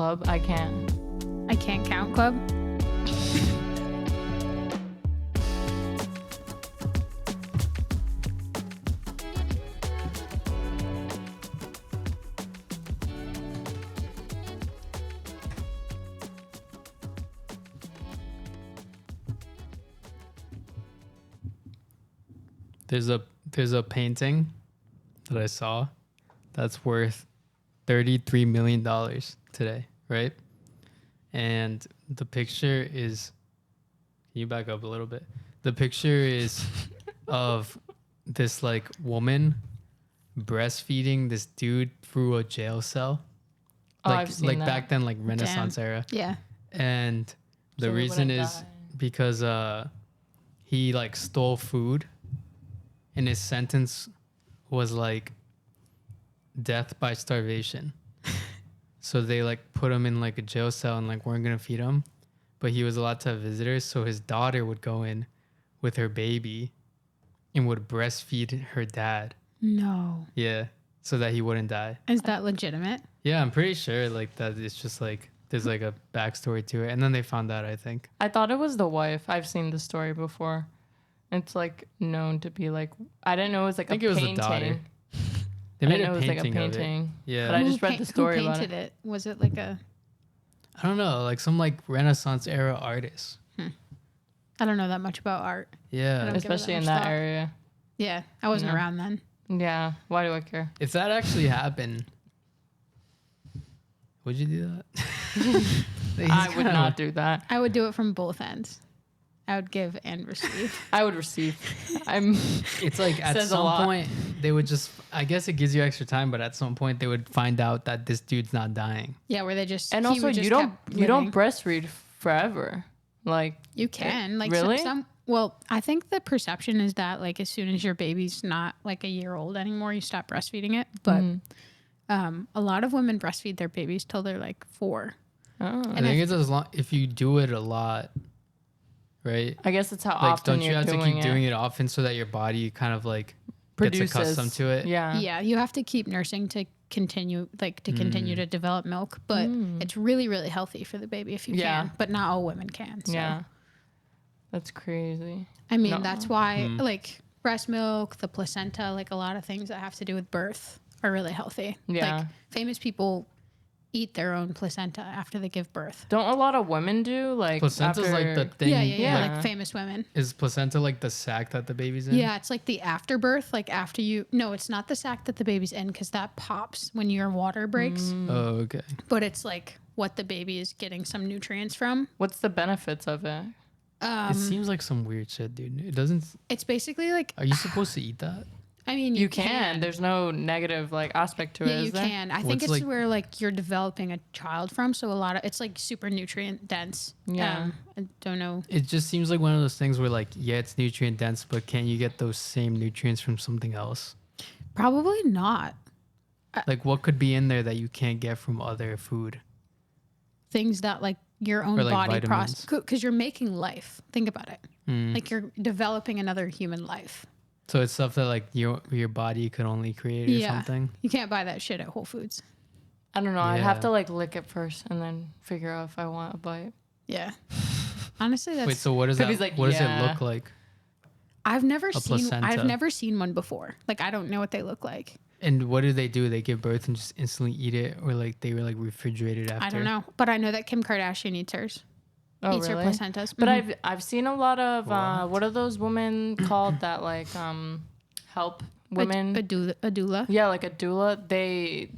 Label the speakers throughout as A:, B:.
A: Club. I can't.
B: I can't count club.
C: There's a painting that I saw that's worth $33 million today, right? And the picture is, can you back up a little bit? The picture is of this like woman breastfeeding this dude through a jail cell.
A: Oh,
C: Like
A: I've seen that.
C: back then, like Renaissance era.
B: Yeah.
C: And the
A: So he
C: reason
A: wouldn't
C: is
A: die.
C: because he like stole food and his sentence was like death by starvation. So they like put him in like a jail cell and like weren't gonna feed him, but he was allowed to have visitors. So his daughter would go in with her baby and would breastfeed her dad.
B: No.
C: Yeah, so that he wouldn't die.
B: Is that legitimate?
C: Yeah, I'm pretty sure like that. It's just like there's like a backstory to it, and then they found out. I think.
A: I thought it was the wife. I've seen the story before. It's like known to be like, I didn't know it was like
C: I think
A: a
C: it was
A: painting.
C: the daughter. They
A: I
C: made
A: didn't
C: a
A: know it was like a
C: painting of it.
A: painting.
C: Yeah.
A: But I just read the story
B: who
A: about
B: painted
A: it.
B: it. Was it like a?
C: I don't know, like some like Renaissance era artist.
B: I don't know that much about art.
C: Yeah.
B: give it
A: Especially
B: that
A: in
B: much
A: that
B: thought.
A: area.
B: Yeah, I wasn't
A: Yeah.
B: around then.
A: Yeah. Why do I care?
C: If that actually happened, would you do that?
A: I would not do that.
B: I would do it from both ends. I would give and receive.
A: I would receive. I'm.
C: It's like at
A: Says a
C: some
A: lot.
C: point they would just. I guess it gives you extra time, but at some point they would find out that this dude's not dying.
B: Yeah, where they just
A: And
B: he
A: also,
B: would just
A: you don't
B: kept
A: you don't
B: living.
A: breastfeed forever. Like
B: You can like
A: Really?
B: Well, I think the perception is that like as soon as your baby's not like a year old anymore, you stop breastfeeding it. But a lot of women breastfeed their babies till they're like 4.
A: oh.
C: I think it's as long if you do it a lot, right?
A: I guess it's how
C: Like,
A: often
C: don't you
A: you're
C: have to
A: doing
C: keep doing it often so that your body kind of like
A: Produces.
C: gets accustomed to it?
A: Yeah.
B: Yeah, you have to keep nursing to continue to develop milk, but it's really really healthy for the baby if you
A: Yeah.
B: can. But not all women can. So.
A: Yeah. That's crazy.
B: I mean,
A: No.
B: that's why like breast milk, the placenta, like a lot of things that have to do with birth are really healthy.
A: Yeah.
B: Like famous people eat their own placenta after they give birth.
A: Don't a lot of women do like
C: Placenta's like the
A: after-
C: thing.
B: Yeah,
A: Yeah.
B: like famous women.
C: Is placenta like the sac that the baby's in?
B: Yeah, it's like the afterbirth, like after you. No, it's not the sac that the baby's in because that pops when your water breaks.
C: Oh, okay.
B: But it's like what the baby is getting some nutrients from.
A: What's the benefits of it?
C: It seems like some weird shit, dude. It doesn't.
B: It's basically like
C: Are you supposed to eat that?
B: I mean,
A: You can. There's no negative like aspect to it.
B: Yeah,
A: is
B: you
A: there?
B: can. I think
C: What's
B: it's
C: like-
B: where like you're developing a child from, so a lot of it's like super nutrient dense.
A: Yeah.
B: I don't know.
C: It just seems like one of those things where like, yeah, it's nutrient dense, but can you get those same nutrients from something else?
B: Probably not.
C: Like, what could be in there that you can't get from other food?
B: Things that like your own
C: Or, like,
B: body
C: vitamins.
B: process because you're making life. Think about it.
C: Mm.
B: Like you're developing another human life.
C: So it's stuff that like your body could only create or something.
B: You can't buy that shit at Whole Foods.
A: I don't know. I'd have
C: Yeah.
A: to like lick it first and then figure out if I want a bite.
B: Yeah. Honestly, that's
C: Wait, so what does that?
A: Could be like,
C: what does it
A: yeah.
C: look like?
B: I've never seen
C: placenta.
B: I've never seen one before. Like I don't know what they look like.
C: And what do? They give birth and just instantly eat it, or like they were like refrigerated after?
B: I don't know, but I know that Kim Kardashian eats hers.
A: Oh,
B: eats
A: really?
B: her placentas.
A: But
B: Mhm.
A: I've seen a lot of
C: What?
A: what are those women called that like help women?
B: a doula.
A: Yeah, like a doula.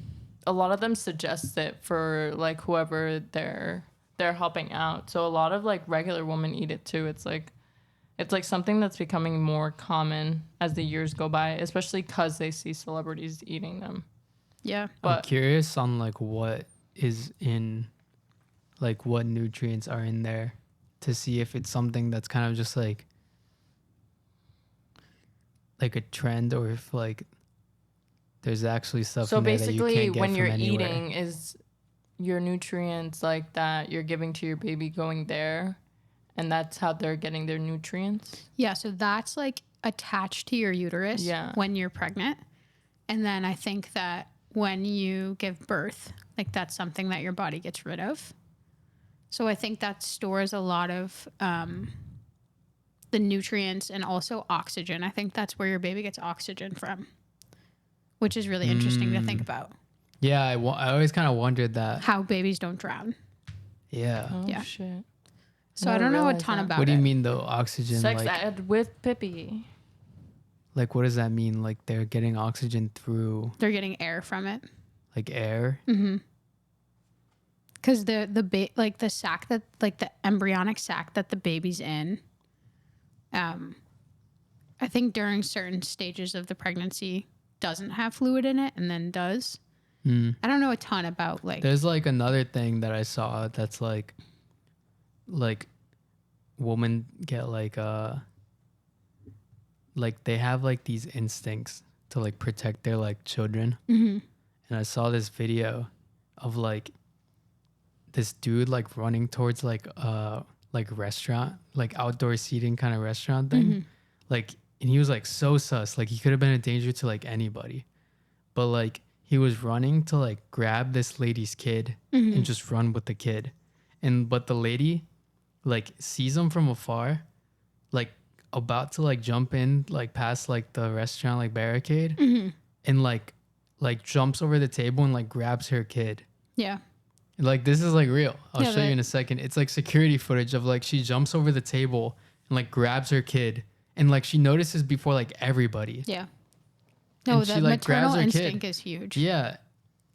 A: A lot of them suggest it for like whoever they're helping out. So a lot of like regular women eat it too. It's like something that's becoming more common as the years go by, especially because they see celebrities eating them.
B: Yeah.
C: I'm
A: But
C: curious on like what is in, like what nutrients are in there, to see if it's something that's kind of just like a trend, or if like there's actually stuff.
A: so
C: in there that you
A: basically,
C: can't get
A: when
C: from
A: you're
C: anywhere.
A: eating, is your nutrients like that you're giving to your baby going there, and that's how they're getting their nutrients.
B: Yeah, so that's like attached to your uterus
A: Yeah.
B: when you're pregnant. And then I think that when you give birth, like that's something that your body gets rid of. So I think that stores a lot of the nutrients and also oxygen. I think that's where your baby gets oxygen from, which is really interesting to think about.
C: Yeah, I always kind of wondered that.
B: How babies don't drown.
C: Yeah.
A: Oh
B: Yeah.
A: shit.
B: So I
A: Never
B: don't know a
A: realized
B: ton
A: that.
B: about
C: What do you
B: it.
C: mean though? Oxygen,
A: Sex
C: like
A: ed with Pippi.
C: what does that mean? Like they're getting oxygen through
B: They're getting air from it.
C: like air?
B: Because like the sac that, like the embryonic sac that the baby's in, I think during certain stages of the pregnancy doesn't have fluid in it and then does. I don't know a ton about like.
C: There's like another thing that I saw that's like women get like they have like these instincts to like protect their like children. And I saw this video of like this dude like running towards like restaurant, like outdoor seating kind of restaurant thing. Like, and he was like so sus, like he could have been a danger to like anybody, but like he was running to like grab this lady's kid and just run with the kid. But the lady like sees him from afar, like about to like jump in like past like the restaurant like barricade, and like jumps over the table and like grabs her kid.
B: Yeah.
C: Like this is like real. I'll
B: Yeah,
C: show you in a second. It's like security footage of like she jumps over the table and like grabs her kid, and like she notices before like everybody.
B: Yeah. No,
C: And
B: the
C: she, like, grabs
B: maternal
C: her kid.
B: instinct is huge.
C: Yeah,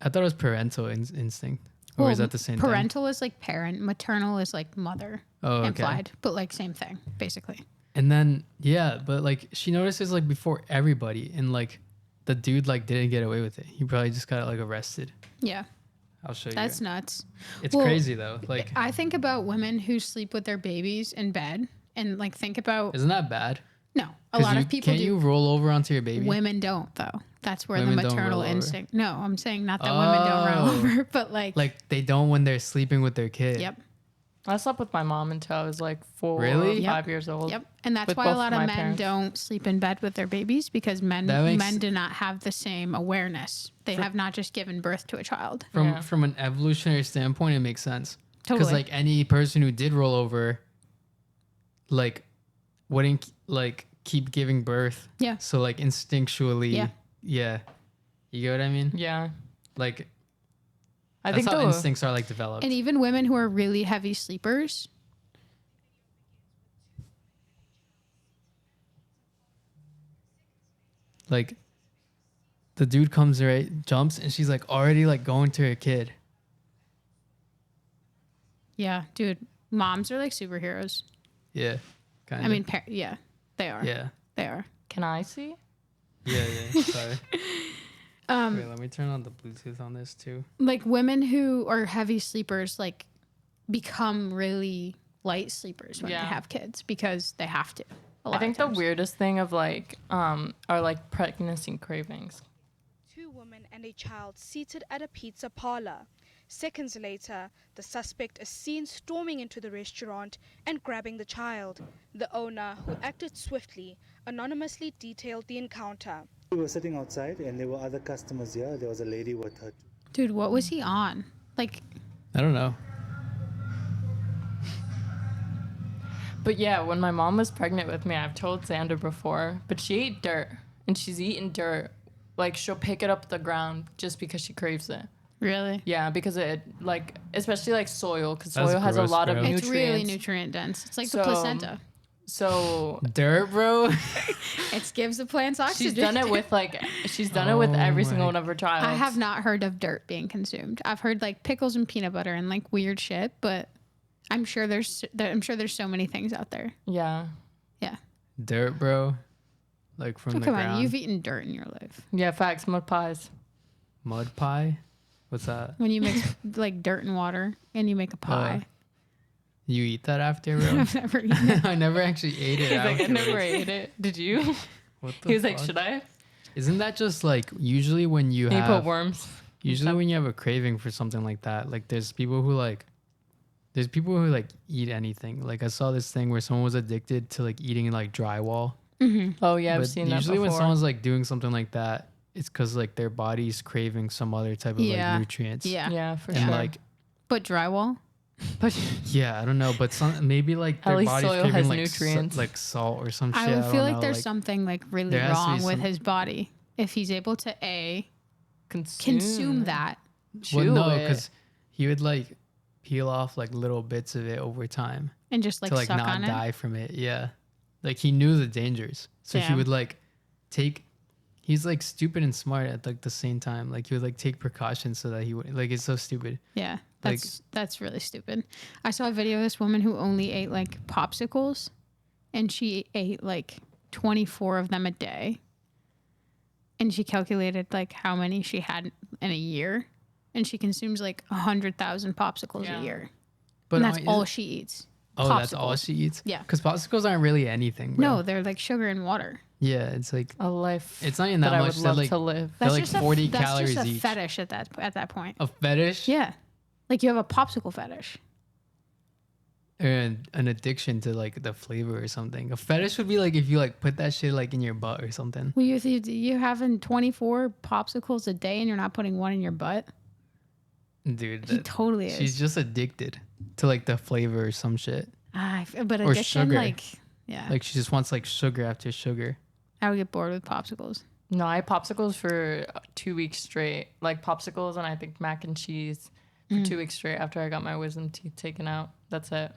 C: I thought it was parental instinct, or is that the same thing?
B: Parental is like parent, maternal is like mother
C: Oh, okay.
B: implied, but like same thing, basically.
C: And then yeah, but like she notices like before everybody, and like the dude like didn't get away with it. He probably just got like arrested.
B: Yeah.
C: I'll show you.
B: That's nuts.
C: It's
B: Well,
C: crazy though. Like,
B: I think about women who sleep with their babies in bed and like think about,
C: isn't that bad?
B: no, a
C: 'Cause
B: lot
C: you,
B: of people
C: can't
B: do.
C: you roll over onto your baby?
B: Women don't though. That's where
C: Women
B: the
C: don't
B: maternal
C: roll over.
B: instinct. No, I'm saying not that women don't roll
C: Oh.
B: over, but like
C: Like they don't when they're sleeping with their kid.
B: yep.
A: I slept with my mom until I was like 4
C: Really?
A: or
B: Yep.
A: 5 years old.
B: Yep. And that's
A: With
B: why a
A: both
B: lot of
A: my
B: men
A: parents.
B: don't sleep in bed with their babies, because men
C: That makes-
B: do not have the same awareness. They have not just given birth to a child.
A: Yeah.
C: From an evolutionary standpoint, it makes sense. Because
B: Totally.
C: like any person who did roll over, like wouldn't like keep giving birth.
B: Yeah.
C: So like instinctually,
B: Yeah.
C: You get what I mean?
A: Yeah.
C: Like
A: I
C: that's
A: think
C: how
A: the
C: instincts are like developed.
B: And even women who are really heavy sleepers,
C: Like the dude comes right, jumps, and she's like already like going to her kid.
B: yeah, dude, moms are like superheroes.
C: Yeah. Kind of.
B: I mean, yeah, they are.
C: Yeah.
B: They are.
A: Can I see?
C: Yeah, sorry. Wait, let me turn on the Bluetooth on this too.
B: Like women who are heavy sleepers, like become really light sleepers when
A: Yeah.
B: they have kids because they have to.
A: I think the weirdest thing of like are like pregnancy cravings.
D: Two women and a child seated at a pizza parlor. Seconds later, the suspect is seen storming into the restaurant and grabbing the child. The owner, who acted swiftly, anonymously detailed the encounter.
E: We were sitting outside and there were other customers here. There was a lady with her.
B: Dude, what was he on? Like,
C: I don't know.
A: But yeah, when my mom was pregnant with me, I've told Xander before, but she ate dirt, and she's eaten dirt. Like she'll pick it up the ground just because she craves it.
B: really?
A: Yeah, because it like especially like soil, because
C: That's
A: soil has a
C: gross,
A: lot of
C: bro.
A: nutrients.
B: It's really nutrient dense. It's like the
A: So,
B: placenta.
A: So
C: Dirt, bro.
B: It gives the plants oxygen.
A: she's done it with every
C: Oh
A: single
C: my-
A: one of her child.
B: I have not heard of dirt being consumed. I've heard like pickles and peanut butter and like weird shit, but I'm sure there's so many things out there.
A: Yeah.
B: Yeah.
C: Dirt, bro. Like from
B: Oh,
C: the
B: come
C: ground.
B: on, you've eaten dirt in your life.
A: Yeah, facts, mud pies.
C: Mud pie? What's that?
B: When you mix like dirt and water and you make a pie.
C: You eat that after, bro?
B: I've never eaten it.
C: I never actually ate it
A: He's like, I
C: afterwards.
A: never ate it. Did you?
C: What the
A: He was like,
C: fuck?
A: should I?
C: Isn't that just like usually when you
A: And he put
C: have
A: worms.
C: usually when you have a craving for something like that, like there's people who eat anything. Like I saw this thing where someone was addicted to like eating like drywall.
A: Oh yeah, I've
C: But
A: seen that
C: usually
A: before.
C: when someone's like doing something like that, it's because like their body's craving some other type of
B: Yeah.
C: like nutrients.
B: Yeah.
A: Yeah, for
C: And
A: sure.
C: like,
B: But drywall?
A: but
C: yeah, I don't know, but some maybe like
A: At
C: their
A: least
C: body's
A: soil
C: craving
A: has
C: like
A: nutrients.
C: like salt or some shit.
B: I would
C: don't
B: feel like
C: know,
B: there's something like really
C: there has to be
B: wrong with
C: some-
B: his body if he's able to
A: consume
B: consume that.
C: Well,
A: chew
C: no,
A: it.
C: because he would like peel off like little bits of it over time
B: And just like
C: to like
B: suck
C: not
B: on it.
C: die from it. Yeah, like he knew the dangers, so he
B: Damn.
C: would like take. He's like stupid and smart at like the same time. Like he would like take precautions so that he would like. It's so stupid.
B: Yeah,
C: Like-
B: that's really stupid. I saw a video of this woman who only ate like popsicles, and she ate like 24 of them a day. And she calculated like how many she had in a year, and she consumes like 100,000 popsicles
A: Yeah.
B: a year,
C: But
B: and that's
C: isn't-
B: all she eats.
C: Oh, that's all
B: popsicles.
C: she eats.
B: Yeah.
C: because popsicles aren't really anything. Bro.
B: No, they're like sugar and water.
C: Yeah, it's like
A: a life
C: it's not even
A: that
C: that
A: I
C: much.
A: would
C: They're
A: love
C: like
A: to live.
C: They're like 40
B: that's
C: calories
B: just a
C: each.
B: fetish at that point.
C: A fetish
B: Yeah, like you have a popsicle fetish.
C: and an addiction to like the flavor or something. A fetish would be like if you like put that shit like in your butt or something.
B: Well, you having 24 popsicles a day and you're not putting one in your butt.
C: Dude,
B: He
C: that,
B: totally is.
C: she's just addicted to like the flavor or some shit.
B: But
C: or
B: addiction,
C: sugar.
B: like, yeah,
C: Like she just wants like sugar after sugar.
B: I would get bored with popsicles.
A: No, I had popsicles for 2 weeks straight. Like popsicles and I think mac and cheese for 2 weeks straight after I got my wisdom teeth taken out. That's it.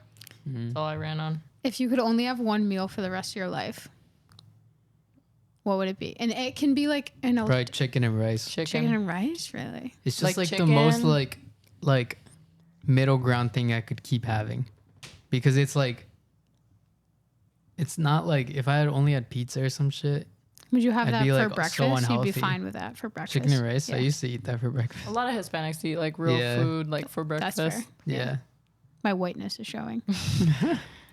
A: That's all I ran on.
B: If you could only have one meal for the rest of your life, what would it be? And it can be like
C: Probably chicken and rice.
B: chicken and rice, really.
C: It's just
A: Like
C: like the most
A: chicken.
C: like middle ground thing I could keep having, because it's like it's not like if I had only had pizza or some shit.
B: Would you have
C: I'd
B: that
C: be,
B: for
C: like, so
B: breakfast? You'd be
C: unhealthy.
B: fine with that for breakfast.
C: Chicken and rice.
B: Yeah.
C: I used to eat that for breakfast.
A: A lot of Hispanics eat like real
C: Yeah.
A: food like for
B: That's
A: breakfast.
B: fair.
C: Yeah.
B: My whiteness is showing.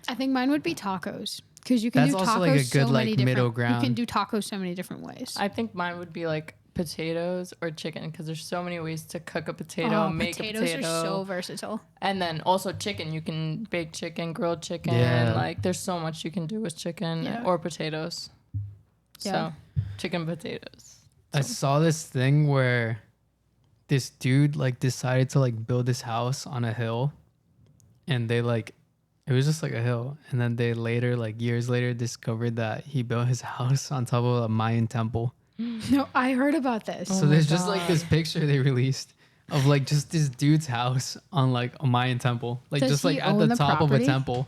B: I think mine would be tacos because you can
C: That's
B: do
C: also,
B: tacos
C: like, a
B: so
C: good,
B: many
C: like,
B: different.
C: middle
B: You
C: ground.
B: can do tacos so many different ways.
A: I think mine would be like potatoes or chicken because there's so many ways to cook a potato, make
B: potatoes
A: a potato.
B: are so versatile.
A: And then also chicken. You can bake chicken, grilled chicken.
C: Yeah.
A: Like there's so much you can do with chicken
B: Yeah.
A: or potatoes.
B: Yeah.
A: So chicken potatoes.
C: I saw this thing where this dude like decided to like build this house on a hill, and they like it was just like a hill, and then they later like years later discovered that he built his house on top of a Mayan temple.
B: No, I heard about this.
C: So
A: my
C: there's just like this
A: God.
C: picture they released of like just this dude's house on like a Mayan temple, like
B: Does
C: just like
B: he
C: at
B: own
C: the
B: the
C: top of a
B: property?
C: temple.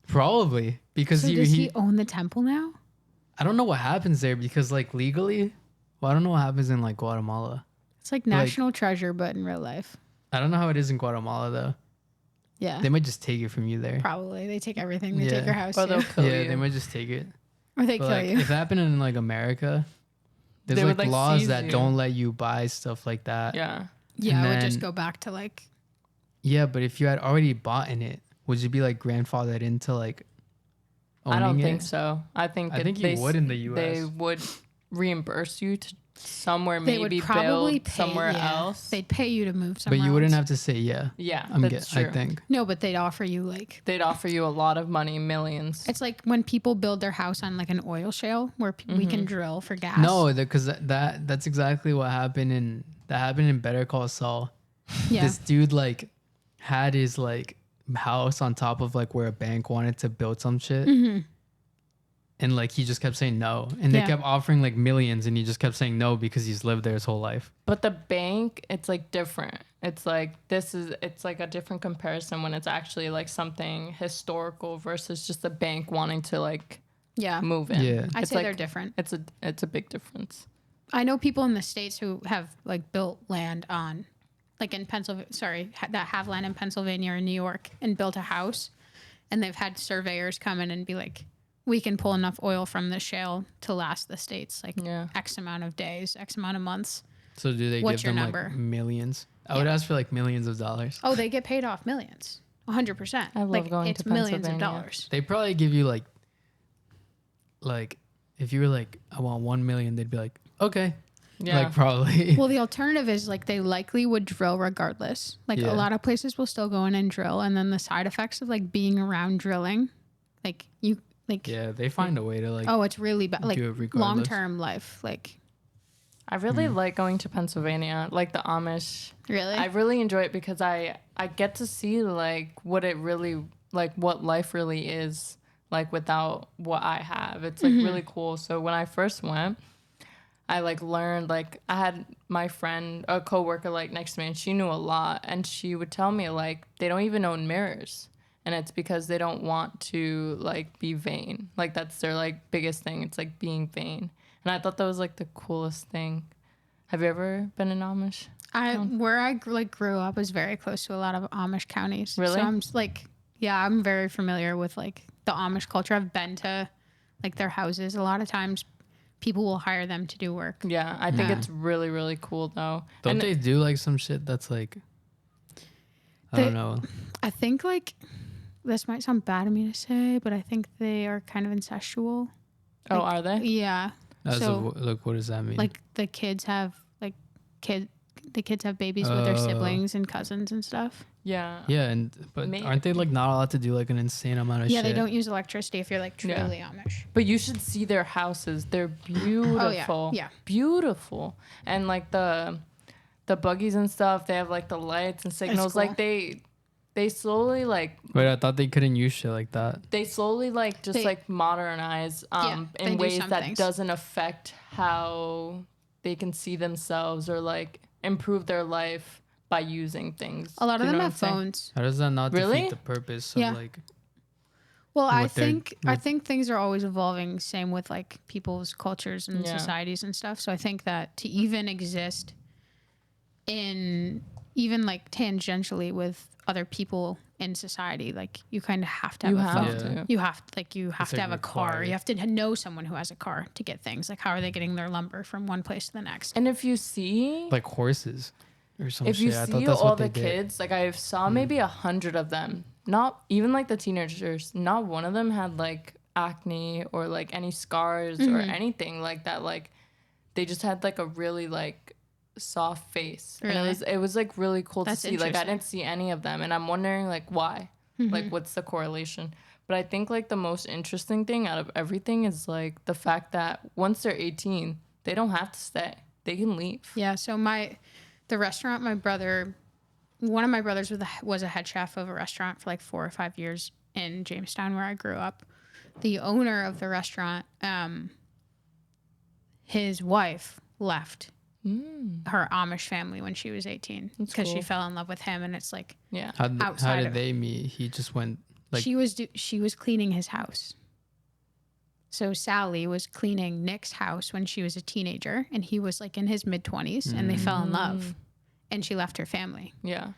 C: Probably because
B: So does he own the temple now?
C: I don't know what happens there because like legally, well, I don't know what happens in like Guatemala.
B: It's like national treasure, but in real life.
C: I don't know how it is in Guatemala though.
B: Yeah,
C: They might just take it from you there.
B: probably. They take everything. They
C: Yeah.
B: take your house,
A: Or they'll
B: too.
A: kill
C: Yeah,
A: you.
C: they might just take it.
B: Or they
C: But,
B: kill
C: like,
B: you.
C: if it happened in like America, there's
A: They
C: like
A: would, like,
C: laws
A: seize
C: that
A: you.
C: don't let you buy stuff like that.
A: Yeah.
B: Yeah,
C: and
B: I would just
C: then-
B: go back to like.
C: Yeah, but if you had already bought in it, would you be like grandfathered into like owning
A: I don't
C: it?
A: think so. I think
C: I think you would in the
A: They
C: US.
A: would reimburse you to somewhere
B: They
A: maybe
B: would probably
A: build
B: pay
A: somewhere
B: yeah.
A: else.
B: They'd pay you to move
C: But
B: somewhere.
C: you wouldn't
B: else.
C: have to say yeah.
A: Yeah,
C: I
A: that's true.
C: think.
B: No, but they'd offer you like.
A: They'd offer you a lot of money, millions.
B: It's like when people build their house on like an oil shale where we can drill for gas.
C: No, because that's exactly what happened in Better Call Saul.
B: yeah,
C: This dude like had his like house on top of like where a bank wanted to build some shit. And like he just kept saying no. And they
B: Yeah.
C: kept offering like millions and he just kept saying no because he's lived there his whole life.
A: But the bank, it's like different. It's like it's like a different comparison when it's actually like something historical versus just a bank wanting to like
B: yeah.
A: move in.
C: Yeah.
B: I'd
A: It's
B: say
A: like,
B: they're different.
A: It's a big difference.
B: I know people in the States who have like built land on, like in Pennsylvania, that have land in Pennsylvania or New York and built a house. And they've had surveyors come in and be like, we can pull enough oil from the shale to last the States like
A: Yeah.
B: X amount of days, X amount of months.
C: So do they
B: What's
C: give them
B: your
C: like
B: number?
C: millions? I would ask for like millions of dollars.
B: Oh, they get paid off millions. 100%.
A: I love
B: like,
A: going
B: it's
A: to
B: millions of
A: Pennsylvania.
B: dollars.
C: They probably give you like if you were like, I want 1 million, they'd be like, okay.
A: Yeah.
C: Like probably.
B: Well, the alternative is like they likely would drill regardless. Like
C: Yeah.
B: a lot of places will still go in and drill, and then the side effects of like being around drilling, like you like
C: yeah, they find a way to like
B: oh, it's really bad. Like
C: do it regardless.
B: long term life, like
A: I really like going to Pennsylvania, like the Amish.
B: Really?
A: I really enjoy it because I get to see like what it really like what life really is like without what I have. It's like really cool. So when I first went, I like learned like I had my friend, a coworker like next to me, and she knew a lot, and she would tell me like they don't even own mirrors, and it's because they don't want to like be vain. Like that's their like biggest thing. It's like being vain, and I thought that was like the coolest thing. Have you ever been in Amish?
B: Where I grew up was very close to a lot of Amish counties.
A: Really?
B: So I'm just like, yeah, I'm very familiar with like the Amish culture. I've been to like their houses. A lot of times people will hire them to do work.
A: Yeah, I think it's really really cool though.
C: Don't
A: And
C: they do like some shit that's like, I don't know.
B: I think like this might sound bad of me to say, but I think they are kind of incestual.
A: oh,
B: like-
A: are they?
B: Yeah. So
C: Like, what does that mean?
B: like the kids have babies with their
C: Oh.
B: siblings and cousins and stuff.
A: Yeah.
C: yeah, but
A: May-
C: aren't they like not allowed to do like an insane amount of
B: Yeah,
C: shit?
B: they don't use electricity if you're like
A: Yeah.
B: truly Amish.
A: But you should see their houses. They're beautiful.
B: Yeah.
A: Beautiful. And like the buggies and stuff, they have like the lights and signals.
B: cool.
A: Like they slowly like
C: Wait, I thought they couldn't use shit like that.
A: like just
B: They-
A: like modernize
B: they
A: in
B: do
A: ways
B: some
A: that
B: things.
A: doesn't affect how they can see themselves or like improve their life by using things.
B: A lot
A: Do
B: of
A: you
B: them
A: know
B: have
A: what I'm saying?
B: phones.
C: How does that not
A: Really?
C: defeat the purpose of
B: Yeah.
C: like?
B: Well, I
C: what they're-
B: think things are always evolving. Same with like people's cultures and
A: Yeah.
B: societies and stuff. So I think that to even exist in even like tangentially with other people in society, like you kind of have to have
A: You
B: a
A: have
B: phone.
C: Yeah.
A: to.
B: You have to
C: It's,
B: have
C: like,
B: a car.
C: required.
B: You have to know someone who has a car to get things. Like how are they getting their lumber from one place to the next?
A: And if you see
C: Like horses or some
A: if
C: shit.
A: you
C: I thought
A: see
C: that's
A: all
C: what
A: the
C: they did.
A: kids, like I saw maybe 100 of them. Not even like the teenagers. Not one of them had like acne or like any scars or anything like that. Like they just had like a really like soft face, and
B: Really?
A: it was like really cool
B: That's
A: to see. Like I
B: interesting.
A: didn't see any of them, and I'm wondering like why. Like what's the correlation? But I think like the most interesting thing out of everything is like the fact that once they're 18, they don't have to stay. They can leave.
B: Yeah. So the restaurant one of my brothers was a head chef of a restaurant for like 4 or 5 years in Jamestown, where I grew up. The owner of the restaurant, his wife left her Amish family when she was 18 because she
A: cool.
B: fell in love with him, and it's like
A: Yeah.
C: How
B: outside
C: did
B: of-
C: they meet? He just went like.
B: she was cleaning his house. So Sally was cleaning Nick's house when she was a teenager, and he was like in his mid-20s, and they fell in love, and she left her family.
A: Yeah.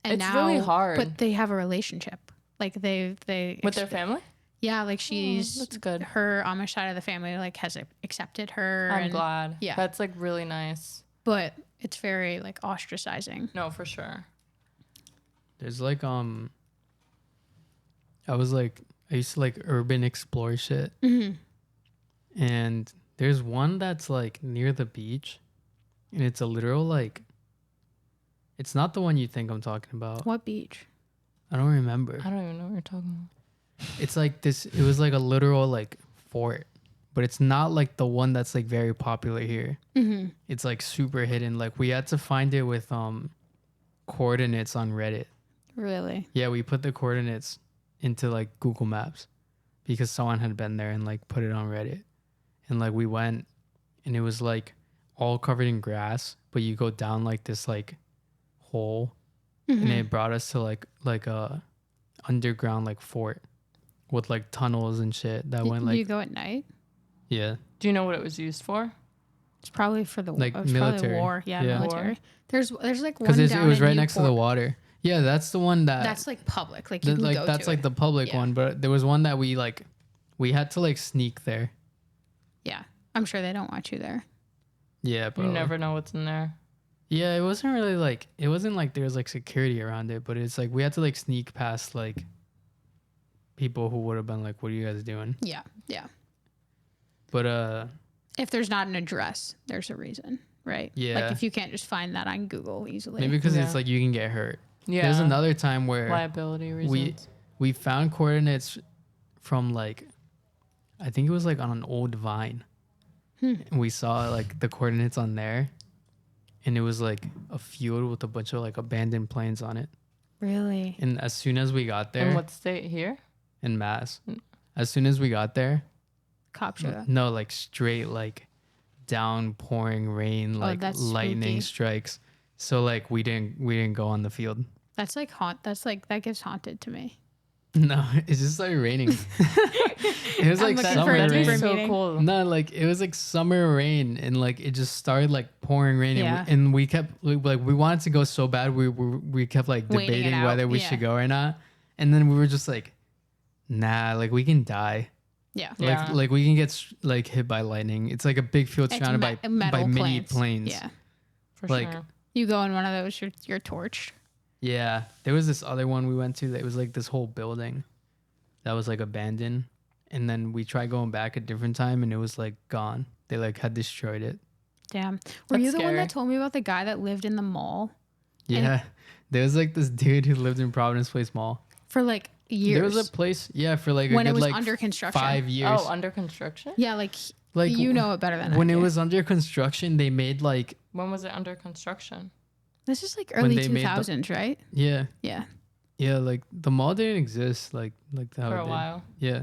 B: And
A: It's really hard.
B: but they have a relationship. Like they
A: With their family?
B: yeah, like she's
A: that's good.
B: Her Amish side of the family like has accepted her.
A: I'm
B: and-
A: glad.
B: yeah.
A: That's like really nice.
B: but it's very like ostracizing.
A: No, for sure.
C: There's like I used to like urban explore shit, and there's one that's like near the beach, and it's a literal like. It's not the one you think I'm talking about.
B: What beach?
C: I don't remember.
A: I don't even know what you're talking
C: It's like this. It was like a literal like fort, but it's not like the one that's like very popular here.
B: Mm-hmm.
C: It's like super hidden. Like we had to find it with coordinates on Reddit.
B: Really?
C: Yeah, we put the coordinates into like Google Maps because someone had been there and like put it on Reddit. And like we went and it was like all covered in grass, but you go down like this like hole and it brought us to like a underground like fort with like tunnels and shit that went
B: Do you
C: like
B: go at night?
C: yeah.
A: Do you know what it was used for?
B: It's probably for the
C: Like
B: it's probably
C: military.
B: war. Yeah,
C: Yeah.
B: military. There's like one
C: Because
B: down
C: it was
B: in
C: right next to the
B: Newport.
C: water. Yeah, that's the one that
B: That's like public. Like you can go
C: that's
B: to
C: like
B: it.
C: the public
B: Yeah.
C: one, but there was one that we had to like sneak there.
B: Yeah, I'm sure they don't want you there.
C: Yeah, but
A: You never know what's in there.
C: yeah, it wasn't really like it wasn't like there was like security around it, but it's like we had to like sneak past like people who would have been like, "What are you guys doing?"
B: Yeah, yeah.
C: But
B: If there's not an address, there's a reason, right?
C: Yeah.
B: Like if you can't just find that on Google easily.
C: maybe because
A: Yeah.
C: it's like you can get hurt.
A: Yeah.
C: There's another time where
A: liability reasons.
C: we found coordinates from like I think it was like on an old vine. And we saw like the coordinates on there, and it was like a field with a bunch of like abandoned planes on it.
B: Really?
C: And as soon as we got there
A: In what state here?
C: in Mass, as soon as we got there,
B: Cop showed up.
C: no, like straight like downpouring rain, like
B: that's
C: lightning
B: spooky.
C: strikes. So like we didn't go on the field.
B: That's like that gives haunted to me.
C: No, it's just like raining. It was
B: I'm
C: like
B: looking for
C: summer
B: a
A: That'd be
B: different
C: rain.
A: so
B: meeting.
A: cool.
C: No, like it was like summer rain, and like it just started like pouring rain,
B: Yeah.
C: and we kept like we wanted to go so bad. We kept like
B: Waiting it
C: debating
B: out,
C: whether we
B: yeah.
C: should go or not, and then we were just like, nah, like we can die.
B: Yeah.
A: Yeah.
C: Like we can get like hit by lightning. It's like a big field
B: It's
C: surrounded by
B: metal
C: mini planes.
B: Yeah.
A: For
C: like-
A: sure.
B: You go in one of those, you're torched.
C: Yeah, there was this other one we went to that was like this whole building that was like abandoned, and then we tried going back a different time, and it was like gone. They like had destroyed it.
B: Damn. Were
A: That's
B: you the one
A: scary.
B: that told me about the guy that lived in the mall
C: Yeah, there was like this dude who lived in Providence Place Mall.
B: for like years?
C: There was a place, yeah, for like
B: when
C: a
B: it
C: good
B: was
C: like
B: under construction.
C: 5 years.
B: Oh,
A: Under construction?
B: Yeah, like
C: Like
B: you know it better than
C: when
B: I
C: it
B: do.
C: was under construction, they made like
A: When was it under construction?
B: This is like
C: when
B: early
C: they made the-
B: 2000s, right?
C: yeah,
B: Yeah.
C: like the mall didn't exist like how
A: For
C: it
A: a
C: did.
A: while.
C: Yeah.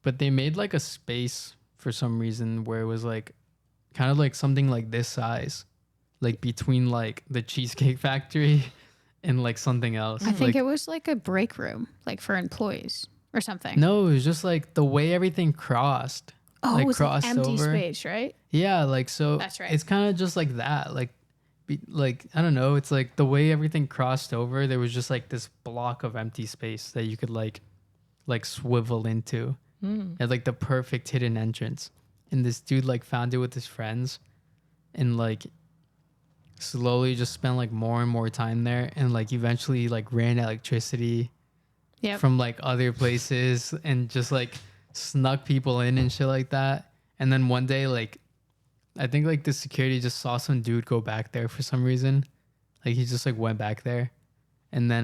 C: But they made like a space for some reason where it was like kind of like something like this size, like between like the Cheesecake Factory and like something else.
B: I think
C: like,
B: it was like a break room, like for employees or something.
C: no, it was just like the way everything crossed.
B: oh,
C: like
B: it was like
C: crossed
B: empty
C: over.
B: space, right?
C: Yeah, like so
B: That's right.
C: it's kind of just like that. Like I don't know, it's like the way everything crossed over, there was just like this block of empty space that you could like swivel into. It had like the perfect hidden entrance. And this dude like found it with his friends and like slowly just spent like more and more time there, and like eventually like ran electricity
B: Yep.
C: from like other places and just like snuck people in and shit like that. And then one day, like I think like the security just saw some dude go back there for some reason. Like he just like went back there, and then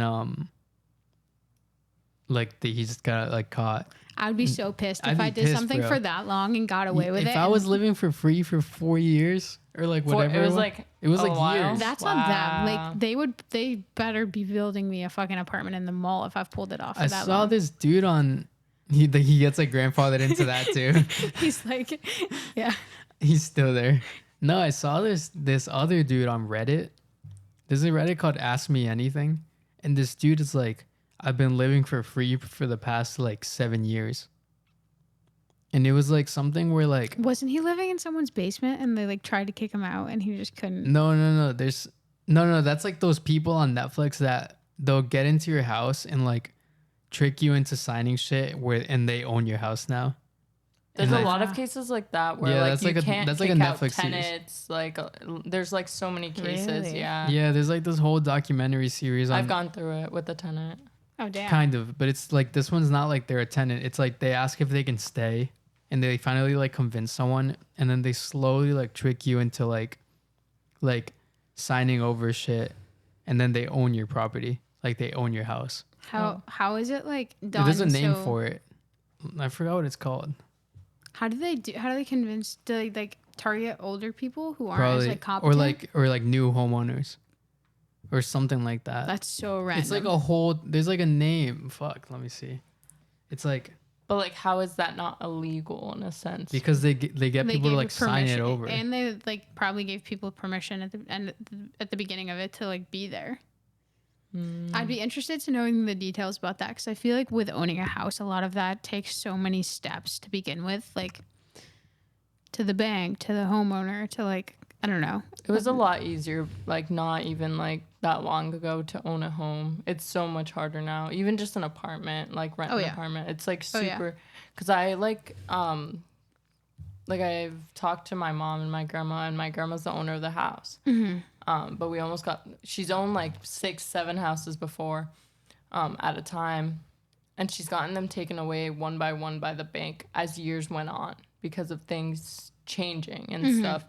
C: he just got like caught.
B: I'd be so pissed
C: I'd
B: if
C: be
B: I did
C: pissed,
B: something
C: bro.
B: for that long and got away with
C: If
B: it.
C: I
B: and
C: was living for free for 4 years or like whatever,
A: It was like
C: it was
A: a
C: like
A: while.
C: years.
B: that's on them.
A: Wow.
B: Like they better be building me a fucking apartment in the mall if I've pulled it off for
C: I
B: that
C: saw
B: long.
C: this dude on. He gets like grandfathered into that too.
B: He's like, yeah.
C: He's still there. No, I saw this other dude on Reddit. There's a Reddit called Ask Me Anything, and this dude is like, I've been living for free for the past like 7 years. And it was like something where like
B: Wasn't he living in someone's basement and they like tried to kick him out and he just couldn't?
C: no. There's no. That's like those people on Netflix that they'll get into your house and like trick you into signing shit and they own your house now.
A: There's
C: And
A: a
C: I-
A: lot of cases like that where
C: Yeah,
A: like
C: that's
A: you
C: like a-
A: can't
C: that's like a
A: kick out
C: Netflix series.
A: tenants. Like there's like so many cases.
B: Really?
A: Yeah.
C: Yeah, there's like this whole documentary series on
A: I've gone through it with the tenant.
B: Oh damn.
C: kind of, but it's like this one's not like they're a tenant. It's like they ask if they can stay, and they finally like convince someone, and then they slowly like trick you into like signing over shit, and then they own your property, like they own your house.
B: How is it like done?
C: There's a name
B: so-
C: for it. I forgot what it's called.
B: How do they convince? Do they like target older people who aren't
C: Probably
B: as like competent?
C: or like new homeowners, or something like that.
B: That's so random.
C: It's like a whole. There's like a name. Fuck. Let me see. It's like
A: But like, how is that not illegal in a sense?
C: because they get
B: They
C: people to
B: gave
C: like sign it
B: permission-
C: over.
B: and they like probably gave people permission at the end at the beginning of it to like be there. I'd be interested to knowing the details about that because I feel like with owning a house, a lot of that takes so many steps to begin with, like to the bank, to the homeowner, to like I don't know.
A: It was a lot easier, like not even like that long ago to own a home. It's so much harder now. Even just an apartment, like rent
B: Oh,
A: an
B: yeah.
A: apartment. It's like
B: Oh, yeah.
A: super because I like I've talked to my mom and my grandma's the owner of the house. But we almost she's owned like 6-7 houses before at a time. And she's gotten them taken away one by one by the bank as years went on because of things changing and stuff.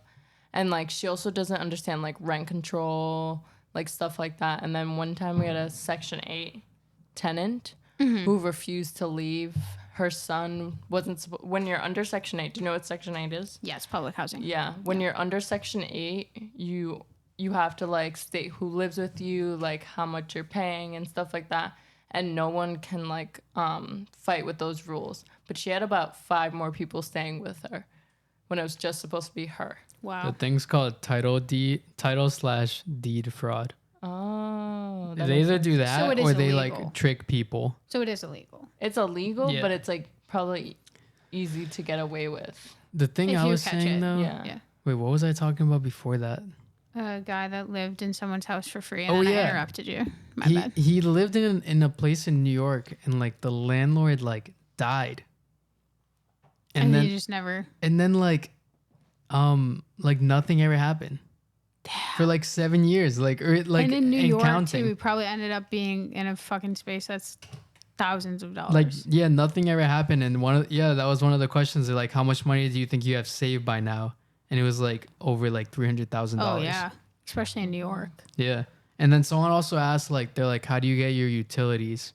A: And like she also doesn't understand like rent control, like stuff like that. And then one time we had a Section 8 tenant who refused to leave her son wasn't when you're under Section 8. Do you know what Section 8 is?
B: Yeah, it's public housing.
A: Yeah, when you're under Section 8, you have to like state who lives with you, like how much you're paying and stuff like that, and no one can like fight with those rules. But she had about 5 more people staying with her when it was just supposed to be her.
B: Wow.
C: The thing's called title/deed fraud.
A: Oh, that
C: They
A: makes
C: either
A: sense.
C: do that
B: So it is
C: or they
B: illegal.
C: like trick people.
B: So it is illegal.
A: It's illegal,
C: Yeah.
A: but it's like probably easy to get away with.
C: The thing
B: If
C: I
B: you
C: was
B: catch
C: saying
B: it,
C: though,
A: Yeah.
B: Yeah.
C: wait, what was I talking about before that?
B: A guy that lived in someone's house for free, and
C: Oh,
B: then I
C: yeah.
B: interrupted you. My
C: he
B: bad.
C: he lived in a place in New York, and like the landlord like died,
B: And
C: then
B: you just never.
C: like nothing ever happened for like 7 years, like
B: And in New York
C: counting.
B: too, we probably ended up being in a fucking space that's thousands of dollars.
C: Like yeah, nothing ever happened, and that was one of the questions. They're like, how much money do you think you have saved by now? And it was like over like $300,000.
B: Oh yeah, especially in New York.
C: Yeah. And then someone also asked, like, they're like, how do you get your utilities?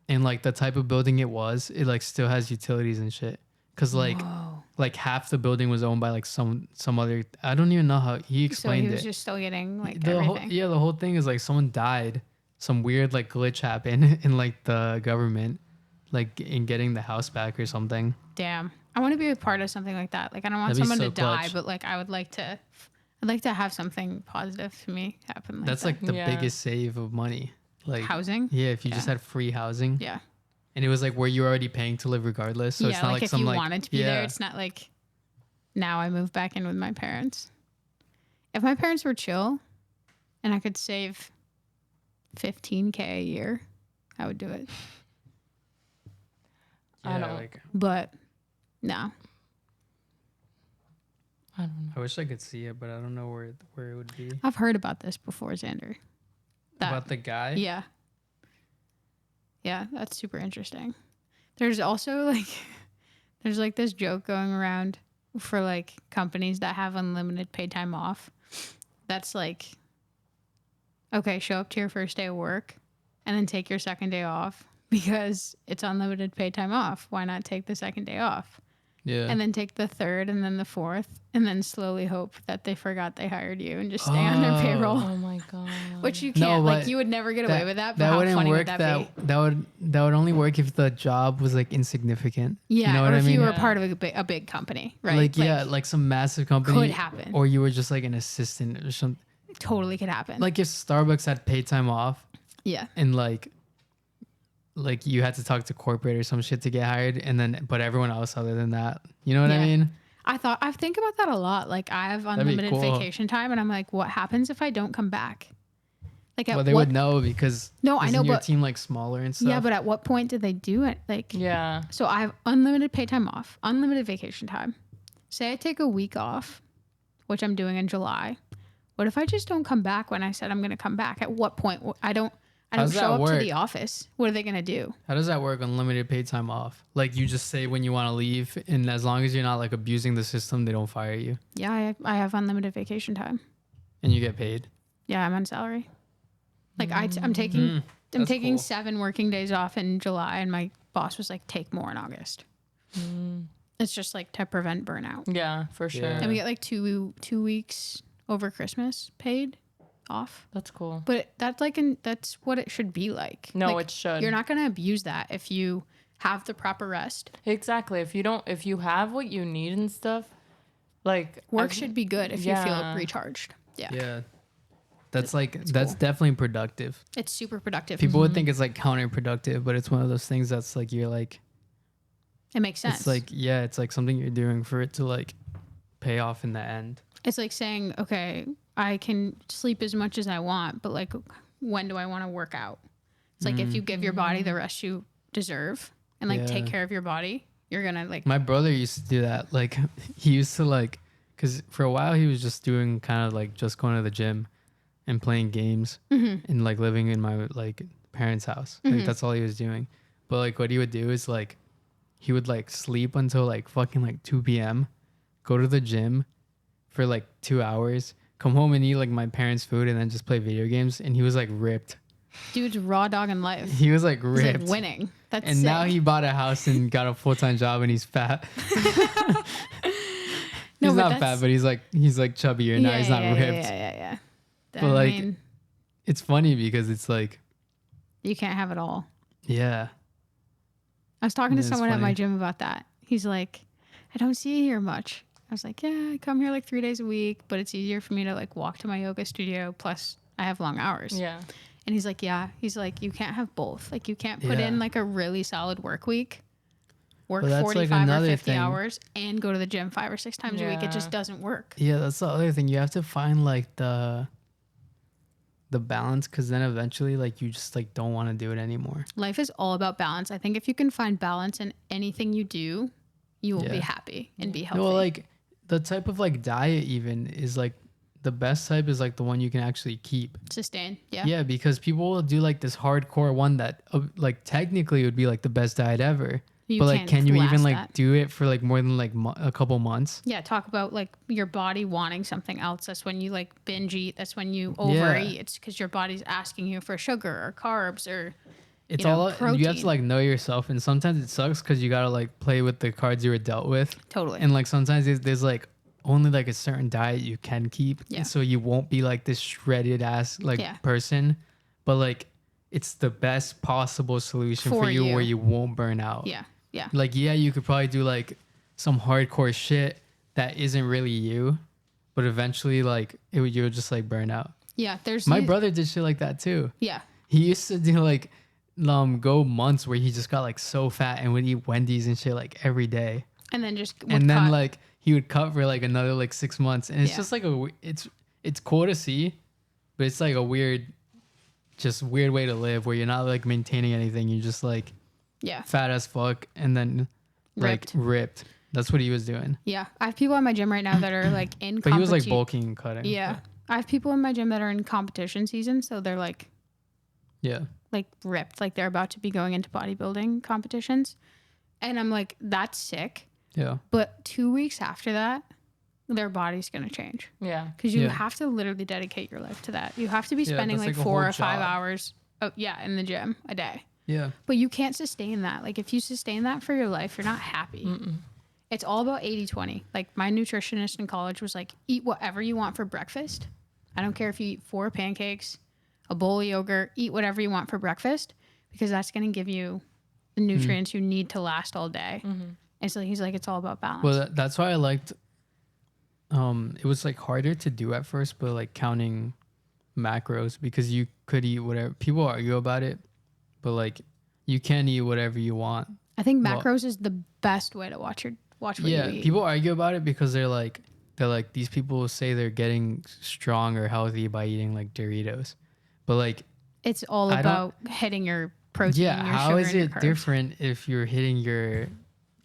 C: And like the type of building it was, it like still has utilities and shit. Cause like half the building was owned by like some other, I don't even know how he
B: So
C: explained
B: he was
C: it.
B: just still getting like
C: The whole,
B: everything.
C: the whole thing is like someone died. Some weird like glitch happened in like the government, like in getting the house back or something.
B: Damn, I want to be a part of something like that. Like I don't want
C: That'd be
B: someone
C: so
B: to die,
C: clutch.
B: but like I'd like to have something positive to me happen. Like
C: That's
B: that.
C: like the
A: Yeah.
C: biggest save of money. Like
B: housing.
C: yeah, if you just had free housing.
B: Yeah.
C: And it was like where you're already paying to live regardless. So
B: yeah,
C: it's not
B: like if
C: some
B: you
C: like
B: wanted to be there, it's not like now I move back in with my parents. If my parents were chill and I could save $15K a year, I would do it.
A: I don't-
C: like
B: But no.
A: I don't know.
C: I wish I could see it, but I don't know where it would be.
B: I've heard about this before, Xander.
C: About the guy?
B: Yeah. Yeah, that's super interesting. There's also like there's like this joke going around for like companies that have unlimited paid time off. That's like okay, show up to your first day of work and then take your second day off because it's unlimited paid time off. Why not take the second day off?
C: Yeah.
B: And then take the third and then the fourth and then slowly hope that they forgot they hired you and just stay on their payroll.
A: Oh my god.
B: Which you
C: No,
B: can't. Like
C: but
B: you would never get away with that. But
C: that
B: how
C: wouldn't
B: funny
C: work.
B: would that be?
C: That would only work if the job was like insignificant.
B: Yeah,
C: You know
B: or
C: what I
B: if
C: mean?
B: you were
A: Yeah.
B: part of a big company, right?
C: Like yeah, like some massive company
B: could happen.
C: or you were just like an assistant or something.
B: Totally could happen.
C: Like if Starbucks had paid time off
B: yeah,
C: and like you had to talk to corporate or some shit to get hired, and then but everyone else other than that, you know what I
B: Yeah.
C: mean?
B: I think about that a lot. Like I have unlimited
C: cool.
B: vacation time, and I'm like, what happens if I don't come back? Like at
C: Well, they
B: what?
C: would know because
B: No, I
C: isn't
B: know,
C: your
B: but-
C: team like smaller and stuff.
B: Yeah, but at what point do they do it? Like,
A: Yeah.
B: so I have unlimited paid time off, unlimited vacation time. Say I take a week off, which I'm doing in July. What if I just don't come back when I said I'm going to come back? At what point? I don't
C: How does
B: show
C: that
B: up to
C: work?
B: the office. What are they going to do?
C: How does that work? Unlimited paid time off? Like you just say when you want to leave, and as long as you're not like abusing the system, they don't fire you,
B: Yeah, I have unlimited vacation time.
C: and you get paid.
B: Yeah, I'm on salary. Like I'm taking
C: that's
B: taking
C: cool.
B: 7 working days off in July, and my boss was like, take more in August. It's just like to prevent burnout.
A: Yeah, for sure.
C: Yeah.
B: And we get like two weeks over Christmas paid off.
A: That's cool.
B: But that's what it should be like.
A: No,
B: Like,
A: it should.
B: You're not gonna abuse that if you have the proper rest.
A: Exactly. If you have what you need and stuff, like
B: Work should be good if you feel
A: Yeah.
B: recharged. Yeah.
C: Yeah, that's definitely productive.
B: It's super productive.
C: People would think it's like counterproductive, but it's one of those things that's like you're like
B: It makes sense.
C: it's like yeah, it's like something you're doing for it to like pay off in the end.
B: It's like saying, okay, I can sleep as much as I want, but like, when do I want to work out? It's like if you give your body the rest you deserve and like take
C: Yeah.
B: care of your body, you're gonna like,
C: My brother used to do that. Like he used to like, cause for a while he was just doing kind of like just going to the gym and playing games and like living in my like parents' house. Like that's all he was doing. But like what he would do is like he would like sleep until like fucking like 2 p.m., go to the gym for like 2 hours, come home and eat like my parents' food and then just play video games. And he was like ripped.
B: Dude's raw dog in life.
C: He was like
B: He's
C: ripped.
B: like winning. That's
C: And
B: sick.
C: now he bought a house and got a full-time job and he's fat.
B: No,
C: He's
B: but
C: not fat,
B: that's-
C: but he's like chubbier now. He's not ripped.
B: Yeah.
C: But, like, it's funny because it's like,
B: you can't have it all.
C: yeah.
B: I was talking to
C: It's
B: someone at my
C: funny.
B: gym about that. He's like, I don't see you here much. I was like, yeah, I come here like 3 days a week, but it's easier for me to like walk to my yoga studio. Plus, I have long hours.
A: Yeah.
B: And he's like, yeah. He's like, you can't have both. Like, you can't put
C: Yeah.
B: in like a really solid work week, work
C: But that's, like,
B: 45 or
C: another
B: 50
C: thing.
B: hours, and go to the gym 5 or 6 times a week. It just
A: Yeah.
B: doesn't work.
C: Yeah, that's the other thing. You have to find like the balance, because then eventually like you just like don't want to do it anymore.
B: Life is all about balance. I think if you can find balance in anything you do, you will be
C: Yeah.
B: happy and be healthy.
C: Well, like the type of like diet even is like the best type is like the one you can actually keep.
B: Sustain. Yeah.
C: Yeah, because people will do like this hardcore one that like technically would be like the best diet ever.
B: You
C: but like,
B: can't
C: can you even
B: last
C: like
B: that.
C: do it for like more than like a couple months?
B: Yeah, talk about like your body wanting something else. That's when you like binge eat. That's when you
C: Yeah.
B: overeat. It's because your body's asking you for sugar or carbs or
C: It's
B: you know,
C: all you have
B: protein.
C: to like know yourself, and sometimes it sucks because you gotta like play with the cards you were dealt with.
B: totally.
C: And like sometimes there's like only like a certain diet you can keep.
B: Yeah.
C: So you won't be like this shredded ass like
B: Yeah.
C: person. But like it's the best possible solution for
B: For
C: you
B: you.
C: where you won't burn out.
B: yeah. Yeah.
C: Like, yeah, you could probably do like some hardcore shit that isn't really you, but eventually like you'll just like burn out.
B: Yeah. There's
C: My
B: these-
C: brother did shit like that too.
B: Yeah.
C: He used to do like go months where he just got like so fat and would eat Wendy's and shit like every day.
B: And then just
C: And then
B: cut.
C: like he would cut for like another like 6 months, and it's
B: Yeah.
C: just like it's cool to see, but it's like a weird way to live where you're not like maintaining anything. You're just like
B: yeah.
C: fat as fuck and then like ripped. That's what he was doing.
B: Yeah. I have people at my gym right now that are like in
C: But he was like
B: competi-
C: bulking and cutting.
B: Yeah. I have people in my gym that are in competition season, so they're like
C: Yeah.
B: ripped, like they're about to be going into bodybuilding competitions. And I'm like, that's sick.
C: Yeah.
B: But 2 weeks after that, their body's going to change
A: Yeah.
B: because you
C: Yeah.
B: have to literally dedicate your life to that. You have to be
C: Yeah,
B: spending
C: that's
B: like
C: like a
B: 4
C: whole
B: or 5
C: job.
B: hours in the gym a day.
C: Yeah.
B: But you can't sustain that. Like if you sustain that for your life, you're not happy. It's all about 80-20. Like my nutritionist in college was like, eat whatever you want for breakfast. I don't care if you eat 4 pancakes, a bowl of yogurt, eat whatever you want for breakfast because that's going to give you the nutrients you need to last all day. And so he's like, it's all about balance.
C: Well, that's why I liked. It was like harder to do at first, but like counting macros because you could eat whatever. People argue about it, but like you can eat whatever you want.
B: I think
C: well-
B: macros is the best way to watch what
C: Yeah,
B: you eat.
C: people argue about it because they're like these people say they're getting strong or healthy by eating like Doritos, but like
B: It's all
C: I don't-
B: about hitting your protein.
C: yeah,
B: your
C: how
B: sugar,
C: is
B: and your
C: it
B: carbs.
C: different if you're hitting your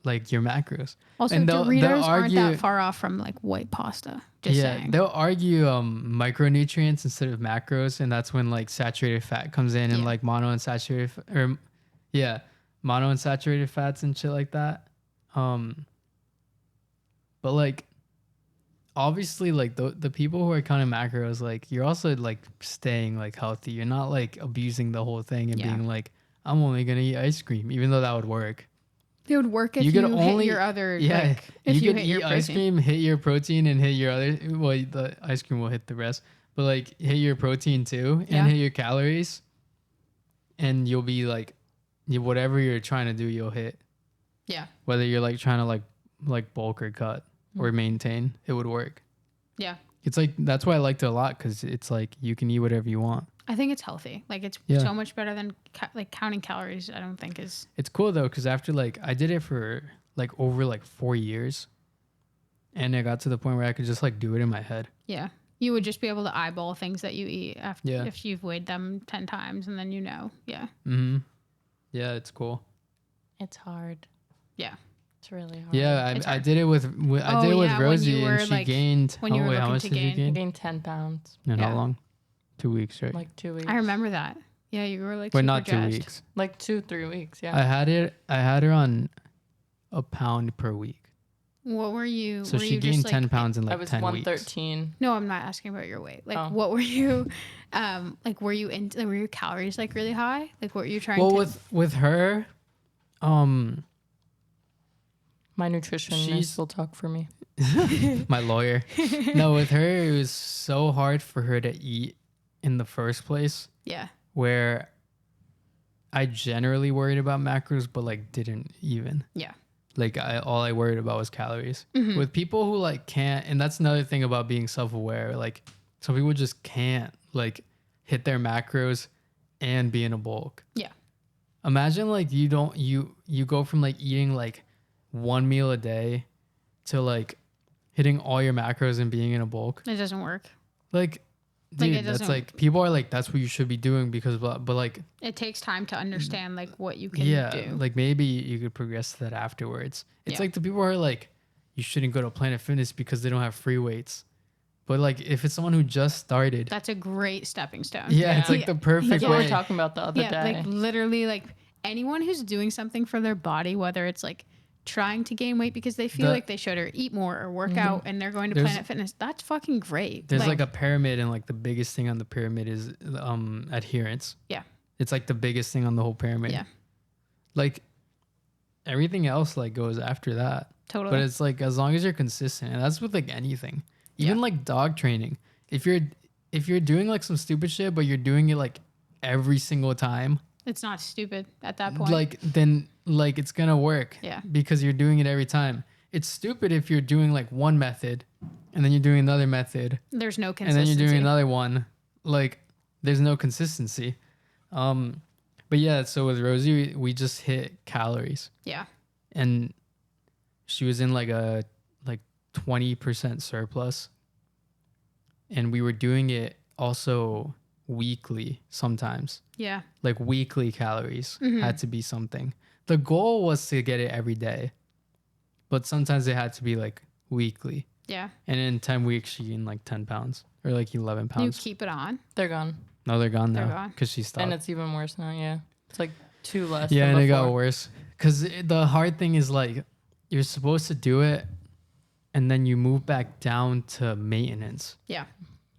C: macros?
B: Also,
C: And they'll
B: Doritos aren't
C: argue-
B: that far off from like white pasta. Just saying.
C: they'll argue micronutrients instead of macros, and that's when like saturated fat comes in and
B: Yeah.
C: like monounsaturated fats and shit like that. But like obviously like the people who are counting macros, like you're also like staying like healthy. You're not like abusing the whole thing and
B: Yeah.
C: being like, I'm only gonna eat ice cream, even though that would work.
B: It would work if
C: You
B: you,
C: could only-
B: hit your other.
C: Yeah,
B: like, if
C: you
B: you
C: could
B: hit your
C: eat ice
B: protein.
C: cream, hit your protein, and hit your other. Well, the ice cream will hit the rest, but like hit your protein too,
B: Yeah.
C: and hit your calories, and you'll be like, whatever you're trying to do, you'll hit.
B: Yeah.
C: Whether you're like trying to like bulk or cut or maintain, it would work.
B: Yeah.
C: It's like that's why I liked it a lot because it's like you can eat whatever you want.
B: I think it's healthy. Like it's
C: Yeah.
B: so much better than like counting calories. I don't think is.
C: It's cool though because after like I did it for like over like 4 years, and I got to the point where I could just like do it in my head.
B: Yeah. You would just be able to eyeball things that you eat after
C: Yeah.
B: if you've weighed them 10 times and then you know. Yeah.
C: Mm-hmm. Yeah, it's cool.
A: It's hard.
B: Yeah.
A: It's really hard.
C: Yeah,
B: It's
C: I
B: hard.
C: did it with
B: Oh,
C: did it with
B: yeah, when
C: Rosie,
B: you were,
C: and she
B: like,
C: gained.
B: when you were
C: how
B: looking
C: much
B: to
C: did you
B: gain.
A: I
C: gain?
A: gained 10 pounds,
C: And
B: Yeah.
C: how long? 2 weeks, right?
A: like 2 weeks.
B: I remember that. Yeah, you were like
C: Wait,
B: super
C: not 2
B: jazzed.
C: weeks.
A: Like 2-3 weeks. Yeah.
C: I had her on a pound per week.
B: What were you?
C: So
B: were
C: she
B: you
C: gained
B: just,
C: 10
B: like,
C: pounds in
A: I
C: like
A: was
C: 10 weeks.
A: 113.
B: No, I'm not asking about your weight. Like,
A: Oh.
B: what were you? Like, were you in? Were your calories like really high? Like, what were you trying
C: Well,
B: to?
C: with her,
A: My nutritionist
C: She's-
A: will talk for me.
C: my lawyer. No, with her, it was so hard for her to eat in the first place,
B: Yeah.
C: where I generally worried about macros, but like didn't even.
B: Yeah.
C: Like all I worried about was calories.
B: Mm-hmm.
C: With people who like can't, and that's another thing about being self-aware. Like some people just can't like hit their macros and be in a bulk.
B: Yeah.
C: Imagine like you go from like eating like one meal a day to like hitting all your macros and being in a bulk.
B: It doesn't work.
C: Like,
B: Like,
C: dude,
B: it
C: that's
B: doesn't-
C: like people are like that's what you should be doing because but like
B: It takes time to understand like what you can
C: yeah,
B: do.
C: like maybe you could progress to that afterwards. It's
B: Yeah.
C: like the people who are like you shouldn't go to Planet Fitness because they don't have free weights. But like if it's someone who just started,
B: That's a great stepping stone.
C: yeah, it's like the perfect
A: That's what we
C: way.
A: were talking about the other
B: Yeah,
A: day.
B: like literally, like anyone who's doing something for their body, whether it's like trying to gain weight because they feel
C: The-
B: like they should, or eat more, or work out, and they're going to
C: There's-
B: Planet Fitness. That's fucking great.
C: There's like a pyramid, and like the biggest thing on the pyramid is adherence.
B: Yeah.
C: It's like the biggest thing on the whole pyramid.
B: Yeah.
C: Like everything else like goes after that.
B: totally.
C: But it's like as long as you're consistent, and that's with like anything. Even
B: Yeah.
C: like dog training. If you're doing like some stupid shit, but you're doing it like every single time,
B: It's not stupid at that point.
C: like then like it's gonna work.
B: Yeah.
C: Because you're doing it every time. It's stupid if you're doing like one method and then you're doing another method
B: There's no
C: and
B: consistency.
C: then you're doing another one. Like there's no consistency. But yeah, so with Rosie we just hit calories
B: Yeah.
C: and she was in like a 20% surplus. And we were doing it also weekly sometimes.
B: Yeah.
C: Like weekly calories
B: Mm-hmm.
C: had to be something. The goal was to get it every day, but sometimes it had to be like weekly.
B: Yeah.
C: And in 10 weeks, she gained like 10 pounds or like 11
B: You
C: pounds.
B: keep it on.
A: They're gone.
C: No, they're gone
B: They're
C: now
B: gone.
C: because she stopped.
A: And it's even worse now, yeah. It's like 2 less
C: Yeah,
A: than
C: and it
A: before.
C: got worse because the hard thing is like you're supposed to do it and then you move back down to maintenance.
B: Yeah.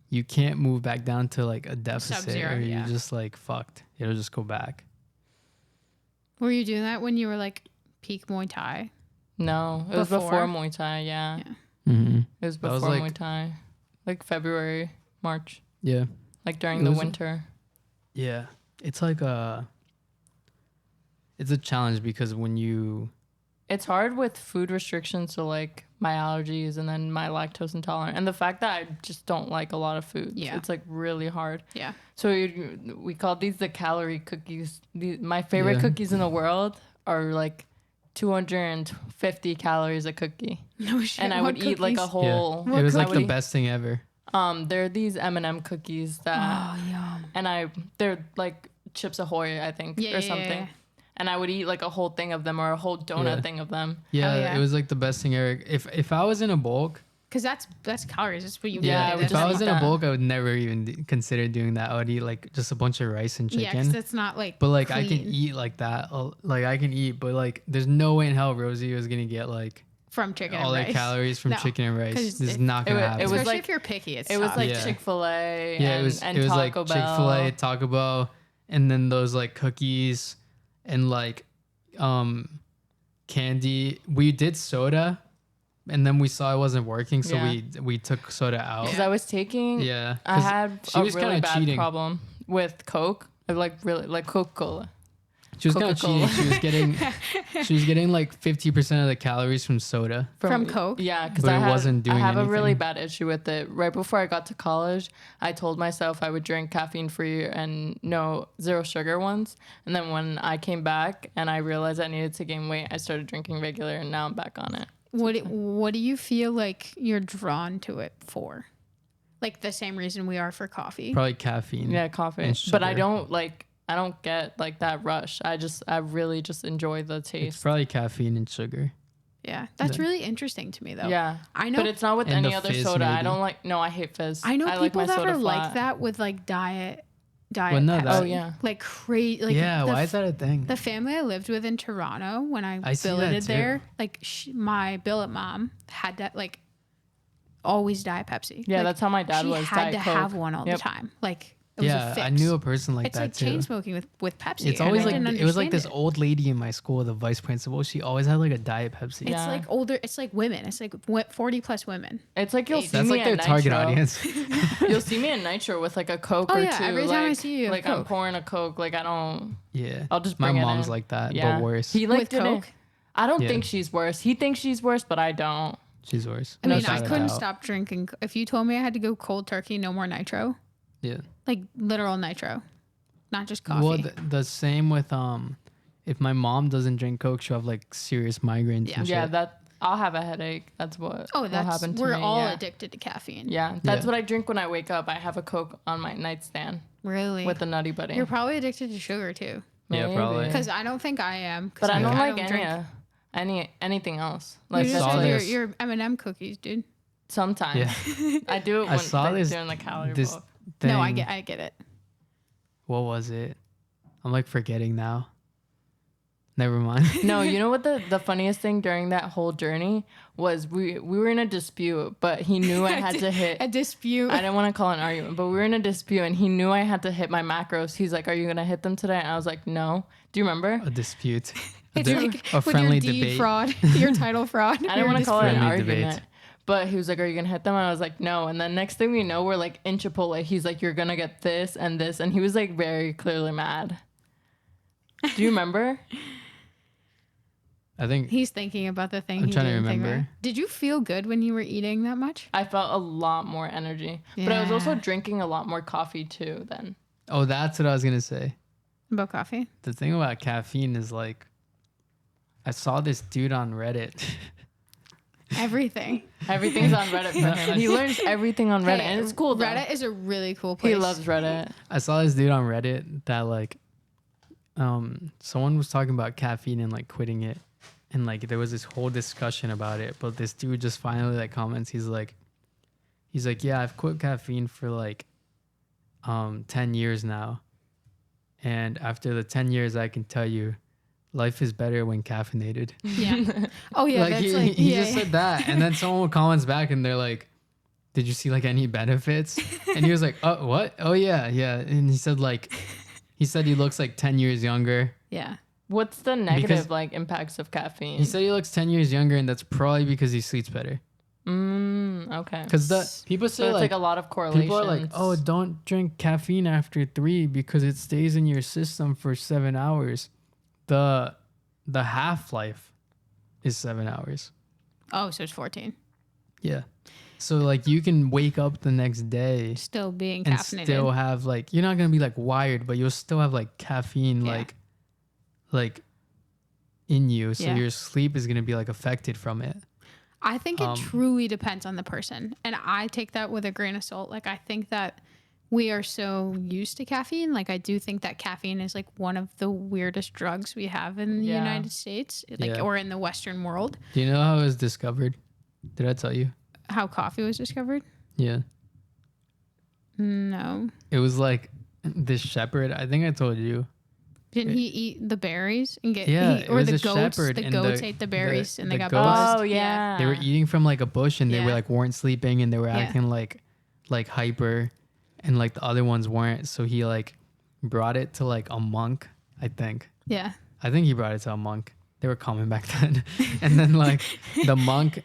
C: You can't move back down to like a deficit
B: Sub-zero,
C: or you're
B: yeah.
C: just like fucked. It'll just go back.
B: Were you doing that when you were like peak Muay Thai?
A: No, it was
B: Before?
A: before Muay Thai, yeah.
B: Yeah.
C: Mm-hmm.
A: It was
C: That was
A: before
C: like-
A: Muay Thai. Like February, March.
C: Yeah.
A: Like during
C: It
A: the
C: was-
A: winter.
C: Yeah. It's like it's a challenge because when you
A: It's hard with food restrictions, so like my allergies and then my lactose intolerant. And the fact that I just don't like a lot of food.
B: Yeah.
A: It's like really hard.
B: Yeah.
A: So we call these the calorie cookies. My favorite
C: Yeah.
A: cookies in the world are like 250 calories a cookie.
B: No shit.
A: And I would
B: what
A: eat like a
B: cookies?
A: whole.
C: it was
A: I
C: like
A: would
C: the
A: eat-
C: best thing ever.
A: They're these M&M cookies that,
B: Oh, yum.
A: and they're like Chips Ahoy, I think,
B: Yeah,
A: or
B: yeah,
A: something.
B: yeah.
A: And I would eat like a whole thing of them or a whole donut
C: Yeah.
A: thing of them.
C: Yeah,
B: yeah.
C: it was like the best thing ever. If I was in a bulk,
B: Because that's calories. That's what you
A: Yeah,
B: need.
A: I would
C: if
A: just
C: I
A: eat
C: was in a
A: that.
C: bulk, I would never even consider doing that. I would eat like just a bunch of rice and
B: Yeah,
C: chicken.
B: because it's not like.
C: But like I can
B: clean
C: eat like that. Like I can eat, but like there's no way in hell Rosie was gonna get like
B: from chicken
C: all
B: and
C: the
B: rice.
C: calories from
B: No,
C: chicken and rice.
B: 'cause
C: This is
B: it-
C: not gonna
A: it
C: happen.
A: was
B: Especially
A: like-
B: if you're picky, it's
A: It was
B: tough.
A: like
C: Yeah.
A: Chick-fil-A
C: yeah,
A: and,
C: it was
A: and
C: it was like
A: Taco Bell.
C: Chick-fil-A, Taco Bell, and then those like cookies and like candy. We did soda, and then we saw it wasn't working, so
A: Yeah.
C: we took soda out.
A: Because I was taking,
C: Yeah,
A: I
C: 'cause
A: had
C: she
A: a
C: was
A: really
C: kinda
A: bad
C: cheating.
A: problem with Coke. I like Coca-Cola.
C: She was kind of
A: Coca-Cola.
C: cheating. She was getting like 50% of the calories from soda.
B: From Coke?
A: Yeah, because
C: But
A: I
C: it
A: had,
C: wasn't doing
A: I have a really
C: anything.
A: bad issue with it. Right before I got to college, I told myself I would drink caffeine-free and zero sugar ones. And then when I came back and I realized I needed to gain weight, I started drinking regular, and now I'm back on it.
B: What do you feel like you're drawn to it for? Like the same reason we are for coffee.
C: Probably caffeine.
A: Yeah, coffee.
C: And
A: But I
C: sugar.
A: don't get like that rush. I really just enjoy the
C: It's
A: taste.
C: probably caffeine and sugar.
B: Yeah, that's
C: The-
B: really interesting to me though.
A: Yeah.
B: I know.
A: But it's not with
C: And
A: any
C: the
A: other
C: fizz,
A: soda. I
C: maybe.
A: don't like. No, I hate fizz.
B: I know
A: like
B: people
A: my
B: that
A: soda
B: are like
A: flat.
B: that with like diet Diet
C: Well, no,
B: Pepsi.
C: that-
A: Oh, yeah.
B: Like crazy. Like
C: yeah,
B: the
C: why is that a thing?
B: The family I lived with in Toronto when I
C: see that
B: billeted
C: too.
B: there, like my billet mom had that like always Diet Pepsi.
A: Yeah,
B: Like,
A: that's how my dad
B: she
A: was.
B: had
A: Diet
B: to
A: Coke.
B: have one all
A: Yep.
B: the time. Like it was a
C: Yeah,
B: fix.
C: I knew a person like
B: it's
C: that
B: like
C: too.
B: chain smoking with Pepsi.
C: It's
B: and
C: always
B: I
C: like
B: didn't
C: it was like this
B: understand
C: old lady in my school, the vice principal. She always had like a Diet Pepsi.
B: It's
A: Yeah.
B: like older. It's like women. It's like 40 plus women.
A: It's like you'll see
C: That's
A: me
C: like their
A: at
C: target
A: Nitro.
C: audience.
A: You'll see me in Nitro with like a Coke
B: Oh,
A: or
B: yeah,
A: two.
B: every
A: like,
B: time I see you, you have
A: like I'm
B: Coke.
A: pouring a Coke. Like I don't.
C: Yeah,
A: I'll just
C: my
A: bring it
C: mom's
A: in.
C: like that,
A: Yeah.
C: but worse.
A: He like
B: With
A: didn't.
B: Coke?
A: I don't
C: Yeah.
A: think she's worse. He thinks she's worse, but I don't.
C: She's worse.
B: I mean,
C: Without
B: I
C: a
B: couldn't
C: doubt.
B: stop drinking. If you told me I had to go cold turkey, no more nitro,
C: Yeah.
B: like literal nitro, not just coffee.
C: Well, the same with if my mom doesn't drink Coke, she'll have like serious migraines.
B: Yeah.
C: And
A: Yeah,
C: shit.
A: that I'll have a headache. That's what.
B: oh,
A: will
B: that's
A: happen to
B: we're
A: me.
B: all
A: yeah.
B: addicted to caffeine.
A: Yeah, that's
C: Yeah.
A: what I drink when I wake up. I have a Coke on my nightstand
B: Really.
A: with the Nutty Buddy.
B: You're probably addicted to sugar too,
C: Yeah, probably.
A: Maybe.
B: because I don't think I am. 'cause
A: But I don't like
B: drink.
A: anything else.
B: You
A: Like
B: just
C: saw
B: have
C: this.
B: your M&M cookies, dude.
A: sometimes
C: Yeah.
A: I do it
C: I
A: when
C: saw
A: like,
C: this-
A: during the calorie
C: this
A: bulk.
C: thing.
B: No, I get it.
C: What was it? I'm like forgetting now. Never mind.
A: No, you know what the funniest thing during that whole journey was we were in a dispute, but he knew I had to hit
B: A dispute.
A: I didn't want to call it an argument, but we were in a dispute and he knew I had to hit my macros. He's like, "Are you gonna hit them today?" And I was like, "No." Do you remember?
C: A dispute.
B: It's
C: di-
B: like
C: a
B: with
C: friendly
B: your deed
C: debate.
B: fraud, your title fraud.
A: I didn't want to call it an
C: Friendly
A: argument.
C: debate.
A: But he was like, "Are you gonna hit them?" And I was like, "No." And then next thing we know, we're like in Chipotle. He's like, "You're gonna get this and this," and he was like very clearly mad. Do you remember?
C: I think
B: He's thinking about the thing.
C: I'm
B: he
C: trying to
B: didn't think
C: remember.
B: about. Did you feel good when you were eating that much?
A: I felt a lot more energy, but I was also
B: Yeah.
A: drinking a lot more coffee too. Then
C: oh, that's what I was gonna say.
B: About coffee?
C: The thing about caffeine is like, I saw this dude on Reddit.
B: Everything.
A: everything's on Reddit for him. He learns everything on Reddit,
B: Hey,
A: and it's cool. Though.
B: Reddit is a really cool place.
A: He loves Reddit.
C: I saw this dude on Reddit that like, someone was talking about caffeine and like quitting it, and like there was this whole discussion about it. But this dude just finally like comments. He's like, yeah, I've quit caffeine for like, 10 years now, and after the 10 years, I can tell you, life is better when caffeinated.
B: Yeah. Oh yeah.
C: Like
B: that's
C: he,
B: like
C: he
B: yeah,
C: just
B: yeah.
C: said that, and then someone comments back, and they're like, "Did you see like any benefits?" And he was like, "Oh, what? Oh yeah, yeah." And he said like, he said he looks like 10 years younger.
B: Yeah.
A: What's the negative like impacts of caffeine?
C: He said he looks 10 years younger, and that's probably because he sleeps better.
A: Okay.
C: Because the people
A: So
C: say
A: it's like
C: like
A: a lot of correlations.
C: people are like, "Oh, don't drink caffeine after 3 because it stays in your system for 7 hours." The half life is 7 hours.
B: Oh, so it's 14.
C: Yeah. So like you can wake up the next day
B: Still being
C: and
B: caffeinated.
C: still have like, you're not gonna be like wired, but you'll still have like caffeine
B: Yeah.
C: like in you. So
B: Yeah.
C: your sleep is gonna be like affected from it.
B: I think it truly depends on the person. And I take that with a grain of salt. Like, I think that we are so used to caffeine. Like, I do think that caffeine is like one of the weirdest drugs we have in the
A: Yeah.
B: United States, like,
C: Yeah.
B: or in the Western world.
C: Do you know how it was discovered? Did I tell you?
B: How coffee was discovered?
C: Yeah.
B: No.
C: It was like this shepherd. I think I told you.
B: Didn't he eat the berries and get?
C: Yeah,
B: he,
C: it
B: or
C: was
B: the
C: a
B: goats?
C: shepherd
B: The
C: and
B: goats
C: the-
B: ate the berries and they
C: the
B: got
C: goats-
B: buzzed.
A: Oh yeah.
C: They were eating from like a bush and they were
B: Yeah.
C: like weren't sleeping and they were
B: Yeah.
C: acting like hyper, and like the other ones weren't. So he like brought it to like a monk, I think.
B: Yeah.
C: I think he brought it to a monk. They were common back then. And then like the monk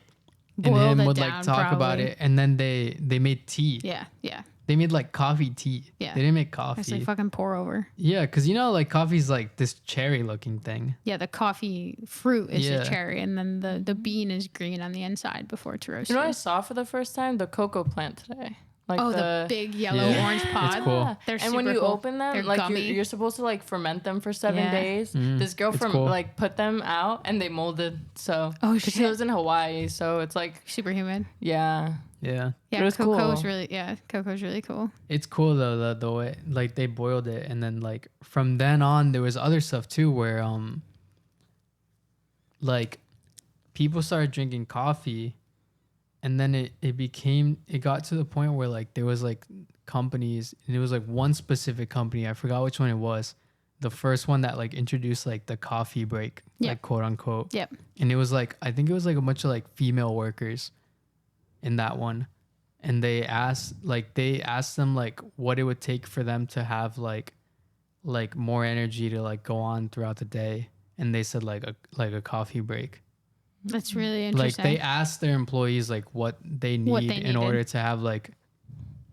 C: and
B: Boiled
C: him
B: it
C: would
B: down,
C: like talk about
B: probably.
C: it, and then they made tea.
B: Yeah. Yeah.
C: They made like coffee tea.
B: Yeah.
C: They didn't make
B: It's
C: coffee.
B: like fucking pour over.
C: Yeah, because you know like coffee's like this cherry looking thing.
B: Yeah, the coffee fruit is
C: Yeah.
B: the cherry, and then the bean is green on the inside before it's roasted.
A: You know what I saw for the first time? The cocoa plant today. Like
B: Oh, the big yellow
C: Yeah.
B: orange pod.
C: It's cool.
B: They're
A: and when
B: super
A: you
B: cool.
A: open them,
B: They're
A: like
B: gummy.
A: you're supposed to like ferment them for 7
B: Yeah.
A: days. This girl
C: it's
A: from
C: cool.
A: like put them out and they molded. So
B: Oh,
A: 'cause she
B: shit.
A: lives in Hawaii, so it's like
B: super humid.
A: yeah.
C: Yeah.
B: Yeah,
A: It was
B: cocoa's
A: cool.
B: really cocoa's really cool.
C: It's cool though the way like they boiled it, and then like from then on there was other stuff too where like people started drinking coffee, and then it got to the point where like there was like companies, and it was like one specific company. I forgot which one it was. The first one that like introduced like the coffee break,
B: Yeah.
C: like quote unquote.
B: Yep.
C: And it was like, I think it was like a bunch of like female workers in that one. And they asked them like what it would take for them to have like more energy to like go on throughout the day. And they said like a coffee break.
B: That's really
C: Like
B: interesting.
C: they asked their employees like what they need
B: What they
C: in
B: needed.
C: order to have like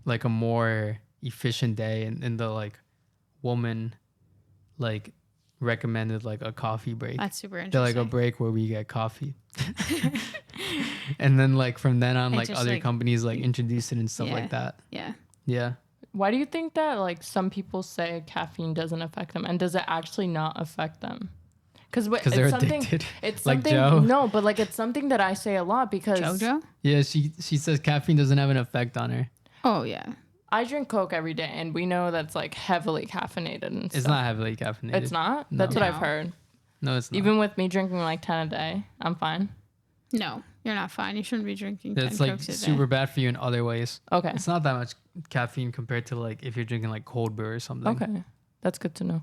C: a more efficient day, and the like woman like recommended like a coffee break.
B: That's super
C: They're
B: interesting.
C: like a break where we get coffee. And then like from then on,
B: It
C: like
B: just,
C: other
B: like-
C: companies like introduce it and stuff
B: Yeah.
C: like that.
B: Yeah.
C: Yeah.
A: Why do you think that like some people say caffeine doesn't affect them, and does it actually not affect them? Because
C: they're
A: it's something.
C: addicted.
A: It's
C: Like
A: something.
C: Joe?
A: No, but like it's something that I say a lot because
B: JoJo?
C: Yeah, she says caffeine doesn't have an effect on her.
B: Oh yeah.
A: I drink Coke every day, and we know that's like heavily caffeinated and
C: It's
A: stuff.
C: not heavily caffeinated.
A: It's not.
C: No.
A: That's what I've
B: No.
A: heard.
C: No, it's not.
A: Even with me drinking like 10 a day, I'm fine.
B: No, you're not fine. You shouldn't be drinking.
C: It's
B: 10
C: like
B: Cokes a day.
C: super bad for you in other ways.
A: Okay.
C: It's not that much caffeine compared to like if you're drinking like cold brew or something.
A: Okay. That's good to know.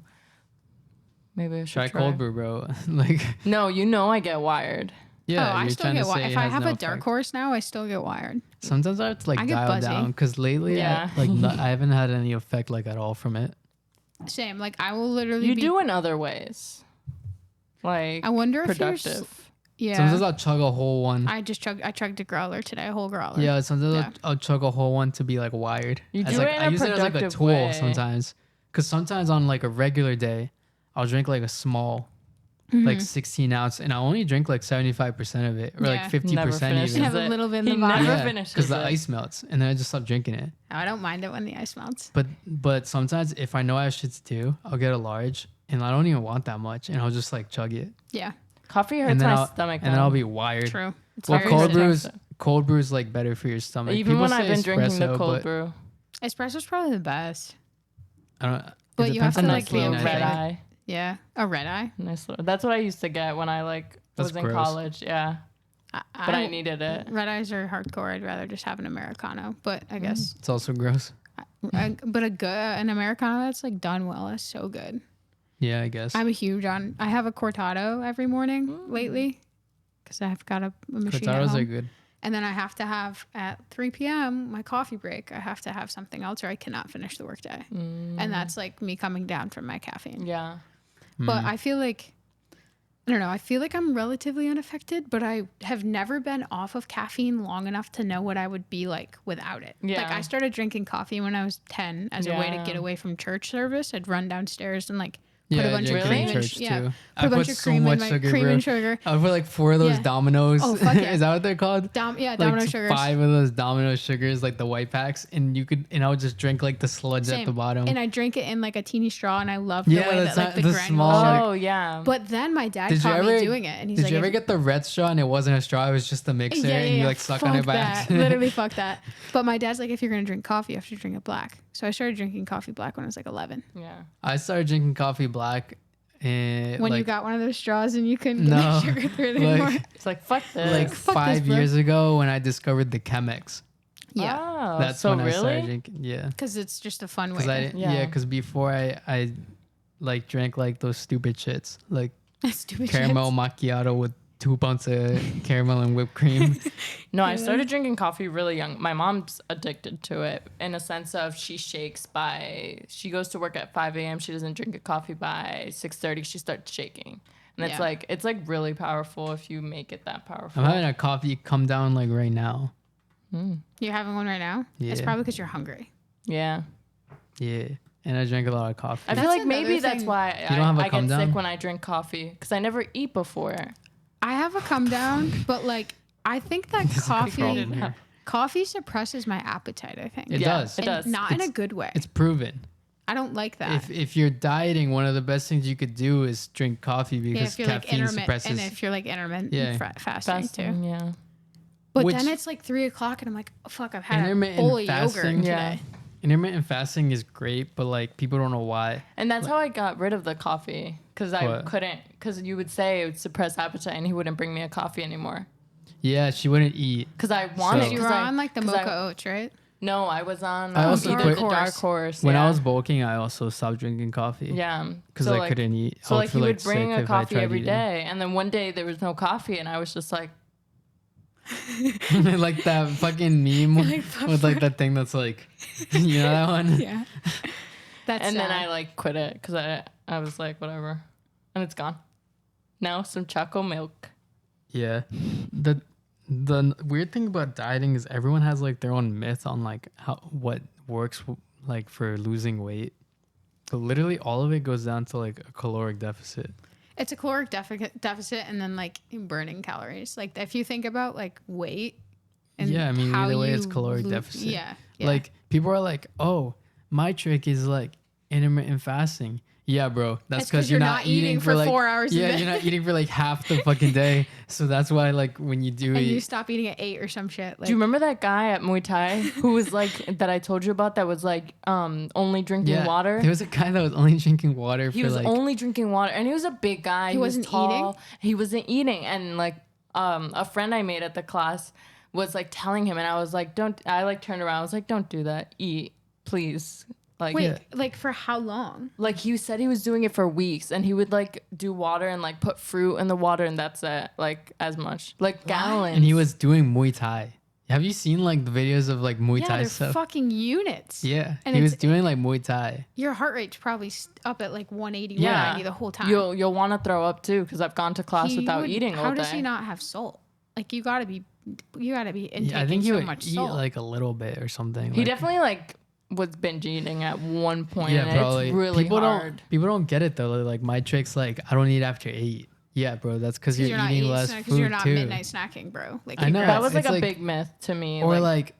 A: Maybe I should
C: Try
A: try
C: cold brew, bro. Like,
A: No, you know I get wired.
C: yeah.
B: oh, I
C: you're
B: still
C: trying
B: get
C: to say
B: wired.
C: it
B: If I
C: has
B: have
C: no
B: a dark
C: effect.
B: horse now, I still get wired.
C: Sometimes I have to like
B: I get
C: dial
B: buzzy.
C: down because lately,
A: Yeah.
C: I haven't had any effect like at all from it.
B: Same. Like I will literally.
A: You
B: be,
A: do in other ways. Like
B: I wonder if you're.
A: productive.
B: Yeah.
C: Sometimes I'll chug a whole one.
B: I chugged a growler today, a whole growler.
C: Yeah, sometimes
B: Yeah.
C: I'll chug a whole one to be like wired.
A: You
C: As,
A: do
C: like,
A: it in
C: I
A: a
C: use it as like a
A: productive
C: tool
A: way.
C: sometimes. Because sometimes on like a regular day, I'll drink like a small,
B: Mm-hmm.
C: like 16 ounce, and I only drink like 75% of it, or
B: Yeah.
C: like 50%
A: Never
C: even.
A: finishes
B: You have a
A: it.
B: little bit in
A: He
B: the bottom.
A: never finishes
C: because the
A: it.
C: ice melts, and then I just stop drinking it.
B: I don't mind it when the ice melts.
C: But sometimes if I know I have shit to do, I'll get a large, and I don't even want that much, and I'll just like chug it,
B: Yeah.
A: Coffee hurts
C: and then
A: my
C: I'll
A: stomach.
C: and then I'll be wired.
B: True. It's
C: Well,
B: very
C: cold
B: acidic.
C: brews is like better for your stomach.
A: Even
C: People
A: when
C: say
A: I've been drinking the
C: espresso,
A: cold
C: but
A: brew.
B: Espresso's probably the best.
C: I don't.
B: But
C: it
B: you have
C: depends
B: to,
C: on the
B: like,
C: caffeine,
B: go
A: Little
C: I
A: red
C: think.
A: eye.
B: Yeah. A red eye.
A: Nice little, that's what I used to get when I like
C: That's
A: was in
C: gross.
A: college. Yeah. But I needed it.
B: Red eyes are hardcore. I'd rather just have an Americano. But I guess.
C: It's also gross.
B: But an Americano that's like done well is so good.
C: Yeah, I guess.
B: I'm a huge on. I have a cortado every morning layly because I've got a machine at
C: Cortados
B: home.
C: are good.
B: And then I have to have at 3 p.m. my coffee break. I have to have something else, or I cannot finish the workday. And that's like me coming down from my caffeine.
A: Yeah.
B: But I feel like I don't know. I feel like I'm relatively unaffected, but I have never been off of caffeine long enough to know what I would be like without it. Like
A: Yeah.
B: I started drinking coffee when I was 10 as a way to
A: Yeah.
B: get away from church service. I'd run downstairs and like put
C: Yeah,
B: a bunch of
A: drinking
B: cream
A: in
B: and
C: church
B: yeah,
C: too.
B: put
C: I
B: a bunch
C: put
B: of
C: so
B: cream
C: much
B: in my
C: sugar,
B: cream
C: bro.
B: and sugar.
C: I put like 4 of those
B: Yeah.
C: Dominoes.
B: Oh, fuck yeah.
C: Is that what they're called?
B: Domino
C: Like
B: sugars.
C: 5 of those Domino sugars, like the white packs, and I would just drink like the sludge at
B: Same.
C: the bottom.
B: And I drink it in like a teeny straw, and I love
C: Yeah,
B: the way that
C: that's
B: like
C: not-
B: the
C: the
B: granules.
C: small-
B: are.
A: Oh yeah.
B: But then my dad
C: Did you
B: caught
C: ever
B: me doing it, and he's
C: Did
B: like,
C: you ever
B: if-
C: get the red straw and it wasn't a straw? It was just the mixer, and you like suck on it by
B: fuck that.
C: accident.
B: Literally, fuck that. But my dad's like, if you're gonna drink coffee, you have to drink it black. So I started drinking coffee black when I was like 11.
A: yeah.
C: I started drinking coffee black, and
B: When you
C: like,
B: got one of those straws and you couldn't get
C: No,
B: sugar through it anymore.
C: like,
A: It's like fuck this.
C: like
B: Fuck
C: 5
B: this, bro.
C: years ago when I discovered the Chemex.
B: Yeah,
A: Oh,
C: That's
A: so
C: when I started
A: really?
C: drinking. Yeah,
B: because it's just a fun way.
C: because I
B: To,
A: Yeah.
C: because before I like drank like those stupid shits like
B: stupid
C: caramel
B: shits.
C: macchiato with 2 pounds of caramel and whipped cream.
A: No, I started drinking coffee really young. My mom's addicted to it in a sense of she goes to work at 5 a.m. She doesn't drink a coffee by 6:30. She starts shaking. And
B: Yeah.
A: it's like really powerful if you make it that powerful.
C: I'm having a coffee come down like right now.
B: You're having one right now. It's
C: Yeah.
B: probably because you're hungry.
A: Yeah.
C: Yeah, and I drank a lot of coffee.
A: I feel
B: That's
A: like maybe
B: another
A: that's
B: thing.
A: why
C: You don't have a
A: I
C: come
A: get
C: down?
A: sick when I drink coffee because I never eat before.
B: I have a come down, but like I think that coffee
C: problem here.
B: coffee suppresses my appetite. I think
C: It
A: Yeah,
C: does.
A: it does.
B: Not in a
C: It's-
B: good way.
C: It's proven.
B: I don't like that.
C: If you're dieting, one of the best things you could do is drink coffee
B: Yeah,
C: because
B: if you're like
C: caffeine
B: intermittent,
C: suppresses.
B: and if you're like intermittent
C: Yeah.
B: fasting, too.
A: Yeah.
B: But
C: Which-
B: then it's like 3 o'clock, and I'm like, oh, fuck, I've had a
C: Intermittent
B: bowl of
C: fasting-
B: yogurt
A: Yeah.
B: today.
C: Intermittent fasting is great, but like people don't know why.
A: And that's how I got rid of the coffee because I
C: What?
A: couldn't, because you would say it would suppress appetite and he wouldn't bring me a coffee anymore.
C: Yeah, she wouldn't eat.
A: Because I wanted
C: So-
B: You were on like the
A: 'cause I-
B: mocha oats, right?
A: No, I was on
C: I also
A: either
C: quit-
A: the Dark Horse.
C: When
A: yeah.
C: I was bulking, I also stopped drinking coffee.
A: Yeah.
C: Because
A: So,
C: I
A: like,
C: couldn't eat.
A: So
C: I would
A: like
C: feel
A: he would
C: sick
A: bring a
C: if I
A: coffee
C: tried
A: every
C: eating.
A: day, and then one day there was no coffee, and I was just like,
C: Like that fucking meme with like that thing that's like, you know that one?
B: Yeah. That's
A: and then
B: sad.
A: I like quit it because I was like whatever, and it's gone. Now some choco milk.
C: Yeah. The weird thing about dieting is everyone has like their own myth on like what works like for losing weight. But literally all of it goes down to like a caloric deficit.
B: It's a caloric deficit and then like burning calories. Like if you think about like weight and
C: Yeah, I mean
B: how
C: either way it's
B: you
C: caloric
B: lo-
C: deficit.
B: Yeah.
C: Like people are like, "Oh, my trick is like intermittent fasting." Yeah, bro. That's
B: It's 'cause
C: because you're not eating for
B: for
C: like
B: 4 hours a
C: Yeah,
B: day.
C: you're not eating for like half the fucking day. So that's why like when you do
B: and you
C: eat,
B: stop eating at 8 or some shit. Like,
A: Do you remember that guy at Muay Thai who was like that I told you about that was like only drinking water?
C: There was a guy that was only drinking water
A: He
C: for
A: was
C: like
A: only drinking water, and he was a big guy.
B: He
A: was
B: wasn't
A: tall.
B: eating?
A: He wasn't eating, and like a friend I made at the class was like telling him, and I was like, "Don't." I like turned around. I was like, "Don't do that. Eat, please." Like,
B: wait, like for how long?
A: like he said he was doing it for weeks, and he would like do water and like put fruit in the water, and that's it. Like as much, like gallons.
C: and he was doing Muay Thai. Have you seen like the videos of like Muay
B: Yeah,
C: Thai
B: they're
C: stuff?
B: fucking units.
C: Yeah,
B: And
C: he was
B: it's-
C: doing like Muay Thai.
B: Your heart rate's probably up at like 180,
A: Yeah.
B: 190 the whole time.
A: You'll want to throw up too, because I've gone to class
B: He
A: without
B: would-
A: eating all
B: How
A: day.
B: does he not have salt? Like you gotta be intaking
C: Yeah, I think he
B: so
C: would
B: much
C: eat
B: salt.
C: like a little bit or something.
A: He
C: like,
A: definitely like was binge eating at one point.
C: Yeah,
A: and
C: probably.
A: It's really
C: people
A: hard.
C: People don't get it though. Like my trick's like I don't eat after 8. Yeah, bro. That's because you're
B: not
C: eating less
B: because
C: food
B: you're not
C: too.
B: midnight snacking, bro. Like
C: I know.
A: That was like
C: It's
A: a
C: like-
A: big myth to me.
C: Or like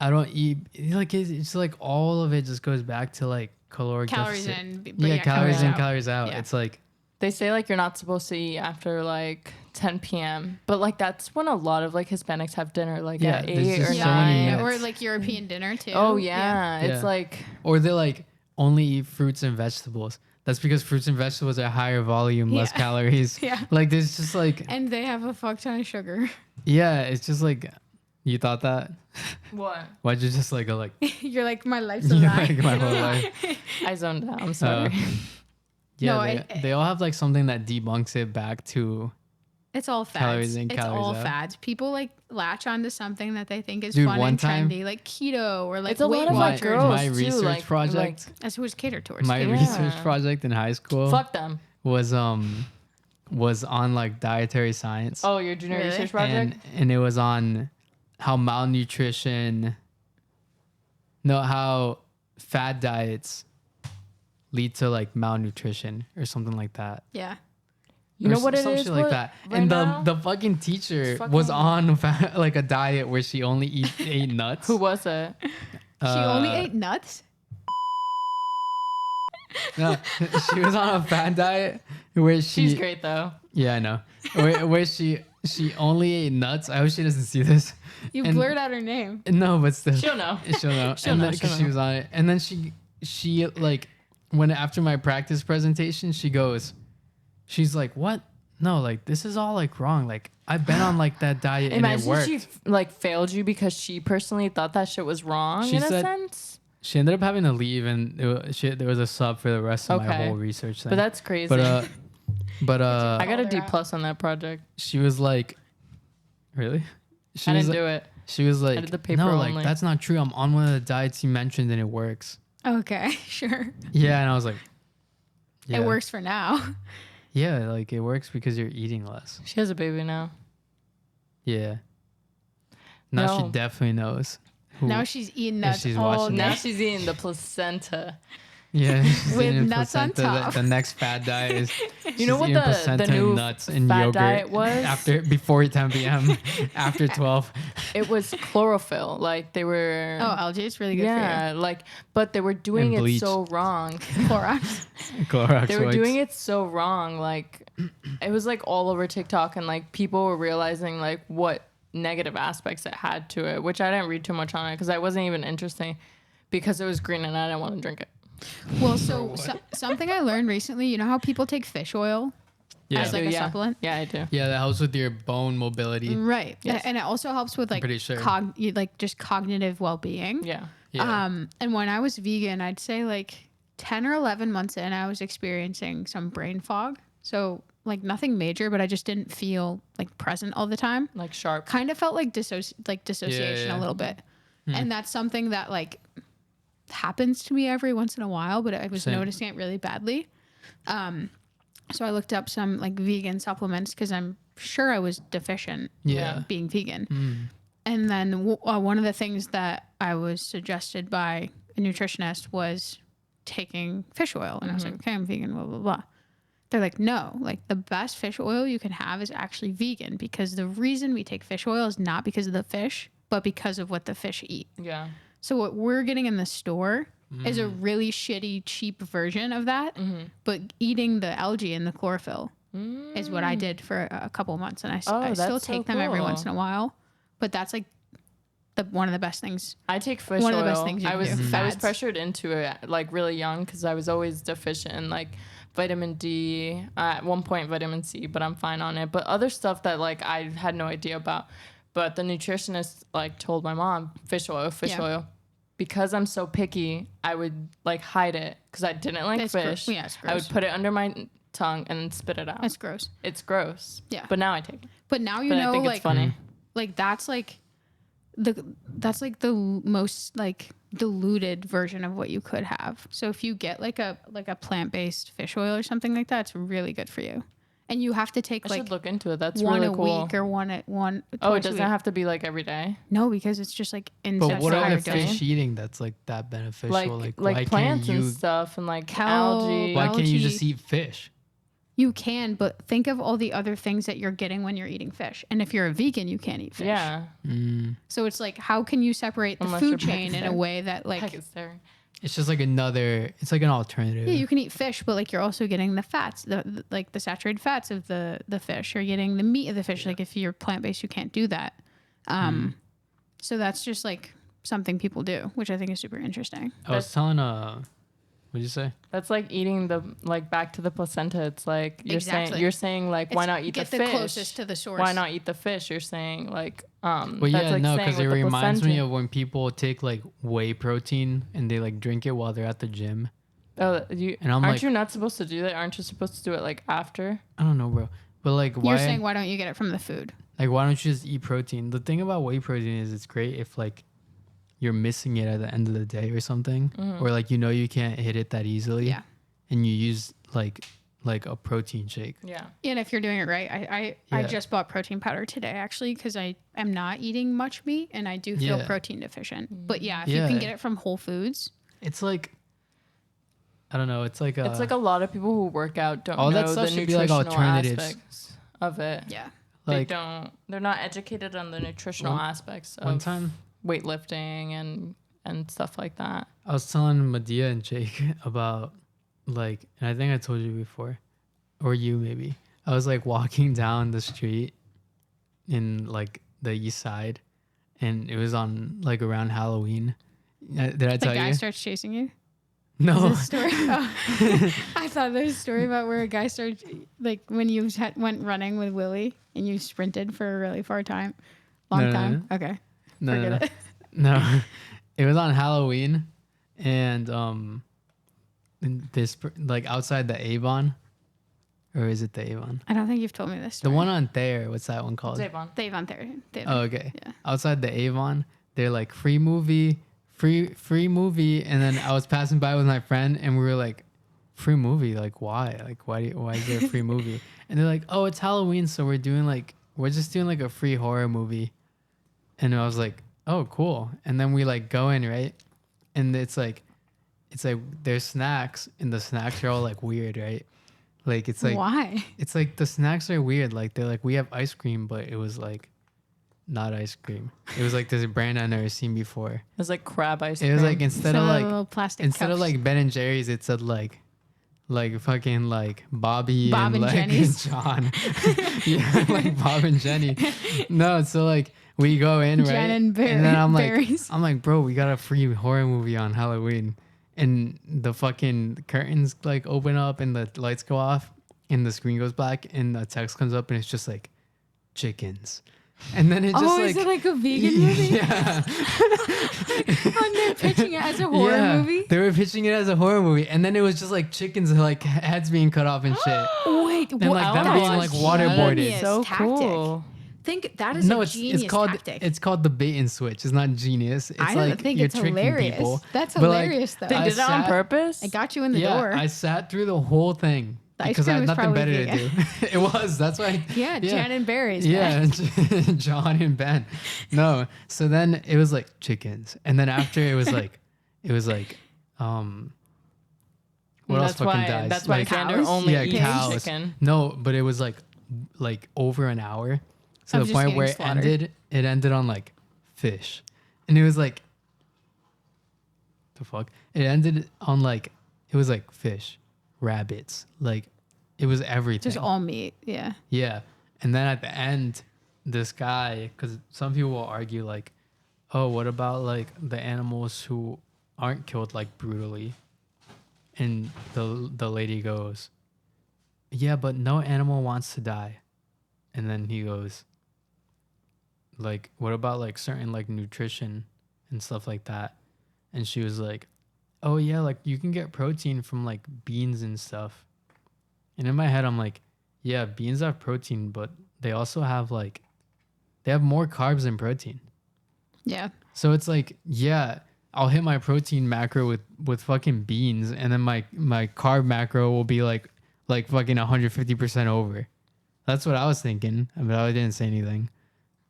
C: I don't eat. Like it's like all of it just goes back to like caloric
B: calories
C: deficit.
B: in, but
C: Yeah, calories in,
B: out.
C: calories out.
B: Yeah.
C: It's like
A: they say like you're not supposed to eat after like 10 p.m. But like that's when a lot of like Hispanics have dinner, like
C: Yeah,
A: at
C: there's
A: 8
C: just
A: or
C: so many
A: 9.
B: or
C: myths.
B: like European dinner too.
A: Oh yeah.
C: Yeah.
A: It's like
C: or they like only eat fruits and vegetables. That's because fruits and vegetables are higher volume, less
B: Yeah.
C: calories.
B: Yeah.
C: Like there's just like
B: And they have a fuck ton of sugar.
C: yeah, it's just like you thought that.
A: what?
C: Why'd you just like go like
B: You're like my life's a
C: you're
B: lie.
C: like my whole life?
A: I zoned out. I'm sorry.
C: Yeah,
B: No,
C: they all have like something that debunks it back to
B: It's all fads.
C: Calories in,
B: it's
C: calories
B: all
C: out.
B: fads. People like latch onto something that they think is
C: Dude,
B: fun
C: one
B: and
C: time-
B: trendy, like keto or like
A: It's a
B: Weight
A: lot of like
B: Watchers.
A: girls
C: my
A: too,
C: research
A: like,
C: project.
B: That's who it's catered towards.
C: My
B: too.
C: research
A: Yeah.
C: project in high school
A: Fuck them.
C: was on like dietary science.
A: Oh, your junior
B: Really?
A: research project?
C: and it was on how malnutrition how fad diets lead to like malnutrition or something like that.
B: Yeah.
A: You know
C: Or
A: what it
C: some
A: is?
C: shit like
A: what-
C: that.
A: right
C: And
A: now?
C: the fucking teacher
A: Fucking-
C: was on like a diet where she only ate nuts.
A: Who was it?
B: She only ate nuts.
C: No, she was on a fad diet where
A: She's
C: she
A: great though.
C: Yeah, I know. Where she only ate nuts. I hope she doesn't see this.
B: You
C: And-
B: blurred out her name.
C: No, but still.
A: She'll know.
C: She'll know.
A: She'll
C: and
A: know,
C: then,
A: she'll
C: 'cause she
A: know.
C: was on it. And then she like when after my practice presentation, she's like, "What? No, like this is all like wrong. Like I've been on like that diet and it
A: Imagine
C: worked."
A: she like failed you because she personally thought that shit was wrong
C: She
A: in a
C: said-
A: sense.
C: She ended up having to leave, and there was a sub for the rest of my
A: Okay.
C: whole research thing.
A: But that's crazy.
C: But
A: I got a
B: Called her
A: D
B: out.
A: plus on that project.
C: she was like, "Really?" She
A: I
C: was
A: didn't
C: like,
A: do it.
C: She was like,
A: did the paper
C: "No,
A: only."
C: like that's not true. I'm on one of the diets you mentioned, and it works."
B: Okay, sure.
C: Yeah, and I was like, yeah.
B: It works for now.
C: Yeah, like it works because you're eating less.
A: She has a baby now.
C: Yeah. Now she
A: No.
C: definitely knows. Who,
B: Now she's eating
C: if
B: nuts
C: she's
B: all
C: watching
B: day.
A: Now she's eating the placenta.
C: yeah, she's
B: With
C: eating
B: nuts on
C: placenta.
B: top.
C: The next fad diet is
A: You know
C: she's
A: what
C: eating
A: the
C: placenta and
A: new
C: nuts and
A: fad
C: yogurt
A: diet was?
C: before 10 p.m. after 12.
A: It was chlorophyll. Like they were.
B: Oh, algae is really good
A: yeah, like, but they were doing
C: And
A: it
C: bleach.
A: so wrong.
B: for you. Clorox.
C: Clorox
A: They were
C: wipes.
A: doing it so wrong. Like, it was like all over TikTok, and like people were realizing like what negative aspects it had to it, which I didn't read too much on it because I wasn't even interested because it was green and I didn't want to drink it.
B: Well, so something I learned recently, you know how people take fish oil
C: Yeah.
B: as like a supplement.
A: Yeah, I do.
C: Yeah, that helps with your bone mobility.
B: Right.
A: Yes.
B: And it also helps with like
C: pretty sure.
B: like just cognitive well-being.
A: Yeah.
C: Yeah.
B: And when I was vegan, I'd say like 10 or 11 months in, I was experiencing some brain fog. So like nothing major, but I just didn't feel like present all the time.
A: Like sharp.
B: Kind of felt like dissociation
C: Yeah.
B: a little bit. And that's something that like happens to me every once in a while, but I was
C: Same.
B: noticing it really badly. So I looked up some like vegan supplements because I'm sure I was deficient
C: Yeah.
B: being vegan. And then one of the things that I was suggested by a nutritionist was taking fish oil. And I was like, okay, I'm vegan, blah, blah, blah. They're like, no, like the best fish oil you can have is actually vegan, because the reason we take fish oil is not because of the fish, but because of what the fish eat.
A: Yeah.
B: So what we're getting in the store is a really shitty, cheap version of that. But eating the algae and the chlorophyll is what I did for a couple of months. And I still
A: that's so
B: take them every
A: cool.
B: once in a while. But that's like one of the best things.
A: I take fish
B: One
A: oil.
B: of the best things you
A: I
B: can
A: was
B: do.
A: I was
B: Fads.
A: pressured into it like really young because I was always deficient in like vitamin D, at one point vitamin C, but I'm fine on it. But other stuff that like I had no idea about. But the nutritionist like told my mom fish oil. Because I'm so picky, I would like hide it because I didn't like
B: It's
A: fish.
B: yeah, it's
A: I would
B: gross.
A: put it under my tongue and then spit it out.
B: It's gross.
A: It's gross.
B: Yeah.
A: But now I take it.
B: But now you
A: But
B: know,
A: I think
B: like,
A: it's funny.
B: like that's like the most like diluted version of what you could have. So if you get like a plant-based fish oil or something like that, it's really good for you. And you have to take
A: I
B: like
A: should look into it. That's
B: one
A: really
B: a
A: cool.
B: week or one.
A: Oh, it
B: twice a
A: doesn't
B: week.
A: have to be like every day.
B: No, because it's just like in
C: But
B: such
C: what
B: a
C: are
B: higher
C: the
B: dose.
C: fish eating that's like that beneficial?
A: Like
C: why
A: plants
C: can't you?
A: and stuff and like
B: Cow-
A: algae.
C: Why can't you
B: algae.
C: just eat fish?
B: You can, but think of all the other things that you're getting when you're eating fish. And if you're a vegan, you can't eat fish.
A: Yeah.
B: So it's like, how can you separate the
A: Unless you're
B: food chain in a
A: Pakistani.
B: way that like,
A: Pakistani.
C: It's just like another. It's like an alternative.
B: yeah, you can eat fish, but like you're also getting the fats, like the saturated fats of the fish. You're getting the meat of the fish. Like if you're plant based, you can't do that. So that's just like something people do, which I think is super interesting.
C: I was telling what'd you say?
A: That's like eating the like back to the placenta. It's like
B: Exactly.
A: you're saying like why
B: It's
A: not eat
B: get
A: the
B: the
A: fish?
B: closest to the source.
A: Why not eat the fish? You're saying like
C: Well,
A: that's
C: yeah,
A: like
C: no,
A: saying
C: because it
A: with the
C: reminds me
A: placenta.
C: of when people take like whey protein and they like drink it while they're at the gym.
A: Oh,
C: And I'm
A: aren't
C: like-
A: you not supposed to do that? Aren't you supposed to do it like after?
C: I don't know, bro. But like, why?
B: You're saying why don't you get it from the food?
C: Like, why don't you just eat protein? The thing about whey protein is it's great if like you're missing it at the end of the day or something, or like you can't hit it that easily.
B: Yeah.
C: And you use like a protein shake.
A: Yeah.
B: And if you're doing it right, I
C: Yeah.
B: just bought protein powder today actually because I am not eating much meat and I do feel
C: Yeah.
B: protein deficient. But yeah, if you
C: Yeah.
B: can get it from Whole Foods,
C: It's like, I don't know. It's like
A: It's like a lot of people who work out don't
C: all
A: know
C: that stuff
A: the
C: should be, like,
A: nutritional
C: alternatives.
A: aspects of it.
B: yeah.
C: like
A: They're not educated on the nutritional
C: One-
A: aspects
C: one
A: of
C: time
A: weightlifting and stuff like that.
C: I was telling Medea and Jake about like, and I think I told you before, or you maybe. I was like walking down the street in like the east side, and it was on like around Halloween. Did I
B: The
C: tell
B: guy
C: you?
B: starts chasing you.
C: No.
B: Is this a story? Oh. I thought there was a story about where a guy started, like when you went running with Willie and you sprinted for a really far time, long
C: No, no,
B: time. Okay,
C: No,
B: forget
C: no,
B: it.
C: no. It was on Halloween, and in this like outside the Avon, or is it the Avon?
B: I don't think you've told me this.
C: The
B: Story.
C: one on Thayer. What's that one called?
A: Zavon.
B: They've on there.
C: Oh, okay.
B: Yeah.
C: Outside the Avon, they're like free movie, and then I was passing by with my friend, and we were like, free movie? Like why? Like why is there a free movie? And they're like, oh, it's Halloween, so we're just doing like a free horror movie. And I was like, oh, cool. And then we like go in, right? And it's like there's snacks, and the snacks are all like weird, right? Like it's like
B: Why?
C: it's like the snacks are weird. Like they're like, we have ice cream, but it was like not ice cream. It was like this brand I've never seen before.
A: It was like crab ice
C: It
A: cream.
C: was like instead of like
B: little plastic
C: instead of
B: cups.
C: like Ben and Jerry's, it said like fucking like Bobby
B: Bob and
C: like
B: Jenny's.
C: John. Yeah, like Bob and Jenny. No, so like we go in, right?
B: Jen and
C: then I'm like,
B: berries.
C: bro, we got a free horror movie on Halloween. And the fucking curtains like open up and the lights go off. and the screen goes black and the text comes up and it's just like chickens. And then it just
B: is it like a vegan movie?
C: Yeah.
B: And they're pitching it as a horror movie?
C: They were pitching it as a horror movie. And then it was just like chickens, like heads being cut off and shit.
B: Wait,
C: And like them
A: that's
C: being like waterboarded.
B: genius.
A: So
B: tactic.
A: cool.
B: Think that is
C: No,
B: a
C: it's
B: genius
C: called
B: tactic.
C: it's called the bait and switch. It's not genius. It's
B: I
C: like
B: don't think
C: you're
B: it's
C: tricking
B: hilarious.
C: people.
B: That's
C: But, like,
B: hilarious though.
A: They
C: I
A: did it on
C: sat-
A: purpose.
B: I got you in the
C: yeah,
B: door.
C: I sat through the whole thing
B: The ice
C: because I
B: cream
C: had
B: was
C: nothing
B: probably
C: better to do. It was. That's why.
B: yeah, Jan and Barry's.
C: Yeah, John and Ben. No. So then it was like chickens. And then after it was like what else
A: That's
C: fucking
A: why.
C: dies?
A: That's why
C: Like,
A: Xander
B: cows?
A: only
C: yeah,
A: eats
C: cows.
A: chicken.
C: No, but it was like over an hour. So
B: Of
C: the
B: just
C: point
B: getting
C: where
B: slaughtered.
C: it ended on like fish. And it was like the fuck? It ended on like it was like fish, rabbits, like it was everything.
B: Just all meat. Yeah.
C: Yeah. And then at the end, this guy, because some people will argue, like, oh, what about like the animals who aren't killed like brutally? And the lady goes, yeah, but no animal wants to die. And then he goes, like, what about like certain like nutrition and stuff like that? And she was like, oh yeah, like you can get protein from like beans and stuff. And in my head, I'm like, yeah, beans have protein, but they also have like, they have more carbs than protein.
B: Yeah.
C: So it's like, yeah, I'll hit my protein macro with fucking beans, and then my carb macro will be like fucking 150% over. That's what I was thinking, but I didn't say anything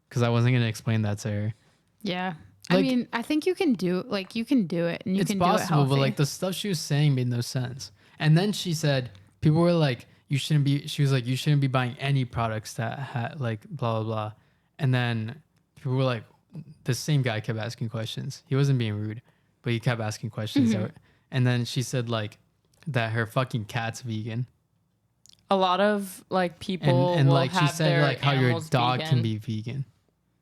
C: because I wasn't gonna explain that to her.
B: Yeah. I
C: Like-
B: mean, I think you can do it and you
C: It's
B: can do it
C: possible,
B: healthy.
C: but like the stuff she was saying made no sense. And then she said, people were like, she was like, you shouldn't be buying any products that had like blah, blah, blah. And then people were like, the same guy kept asking questions. He wasn't being rude, but he kept asking questions.
B: Mm-hmm.
C: And then she said like that her fucking cat's vegan.
A: A lot of like people
C: And
A: will
C: like she
A: have
C: said
A: their
C: like how your
A: animals
C: dog can
A: vegan.
C: be vegan.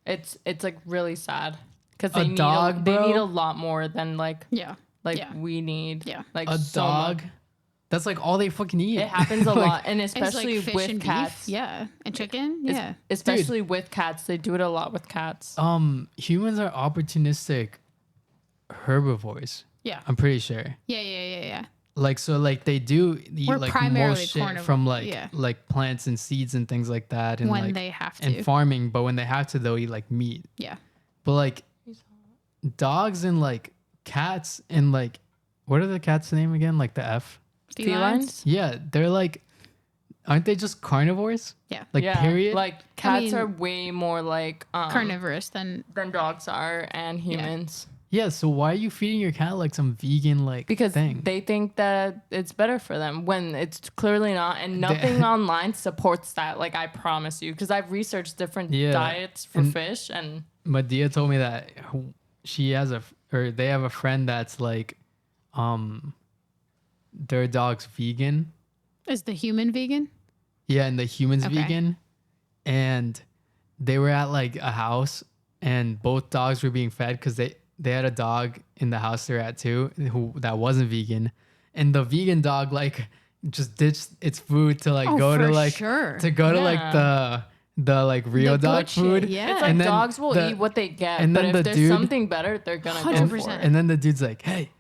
A: It's like really sad because
C: A
A: they need
C: dog,
A: they need
C: bro?
A: a lot more than like
B: yeah.
A: we need.
B: Yeah.
A: Like
C: A
A: so
C: dog?
A: much.
C: That's like all they fucking eat.
A: It happens a
C: Like,
A: lot, and
B: It's
A: especially
B: like fish
A: with
B: and
A: cats.
B: beef. Yeah. And chicken.
A: Es-
B: Yeah.
A: Especially with cats, they do it a lot with cats.
C: Humans are opportunistic herbivores.
B: Yeah.
C: I'm pretty sure.
B: Yeah.
C: Like so, like they do eat
B: We're
C: like
B: primarily
C: most shit
B: carnivore,
C: from like
B: yeah.
C: like plants and seeds and things like that, and
B: When
C: like
B: they have
C: and
B: to.
C: farming. But when they have to, they'll eat like meat.
B: Yeah.
C: But like dogs and like cats and like what are the cats' name again? Like the F.
A: Felines?
C: Yeah, they're like, aren't they just carnivores?
B: Yeah.
C: Like
A: Yeah,
C: period.
A: Like cats
B: mean-
A: are way more like
B: Carnivorous than
A: than dogs are and humans
C: yeah. So why are you feeding your cat like some vegan like
A: because
C: thing?
A: they think that it's better for them when it's clearly not, and nothing online supports that. Like I promise you, because I've researched different
C: Yeah,
A: diets for
C: and-
A: fish, and
C: Medea told me that she has they have a friend that's like, their dog's vegan.
B: is the human vegan?
C: Yeah, and the human's
B: Okay.
C: vegan. And they were at like a house and both dogs were being fed because they had a dog in the house they're at too that wasn't vegan. And the vegan dog like just ditched its food to like
B: Oh,
C: go to
B: for
C: like
B: sure.
C: to go to like
A: Yeah.
C: the like real
B: The
C: dog
B: good shit,
C: food.
B: yeah.
A: it's like
C: And then
A: dogs will
C: the-
A: eat what they get,
C: and
A: but
C: then
A: if
C: the
A: there's
C: dude-
A: something better, they're gonna go
B: 100%.
A: for it.
C: And then the dude's like, hey,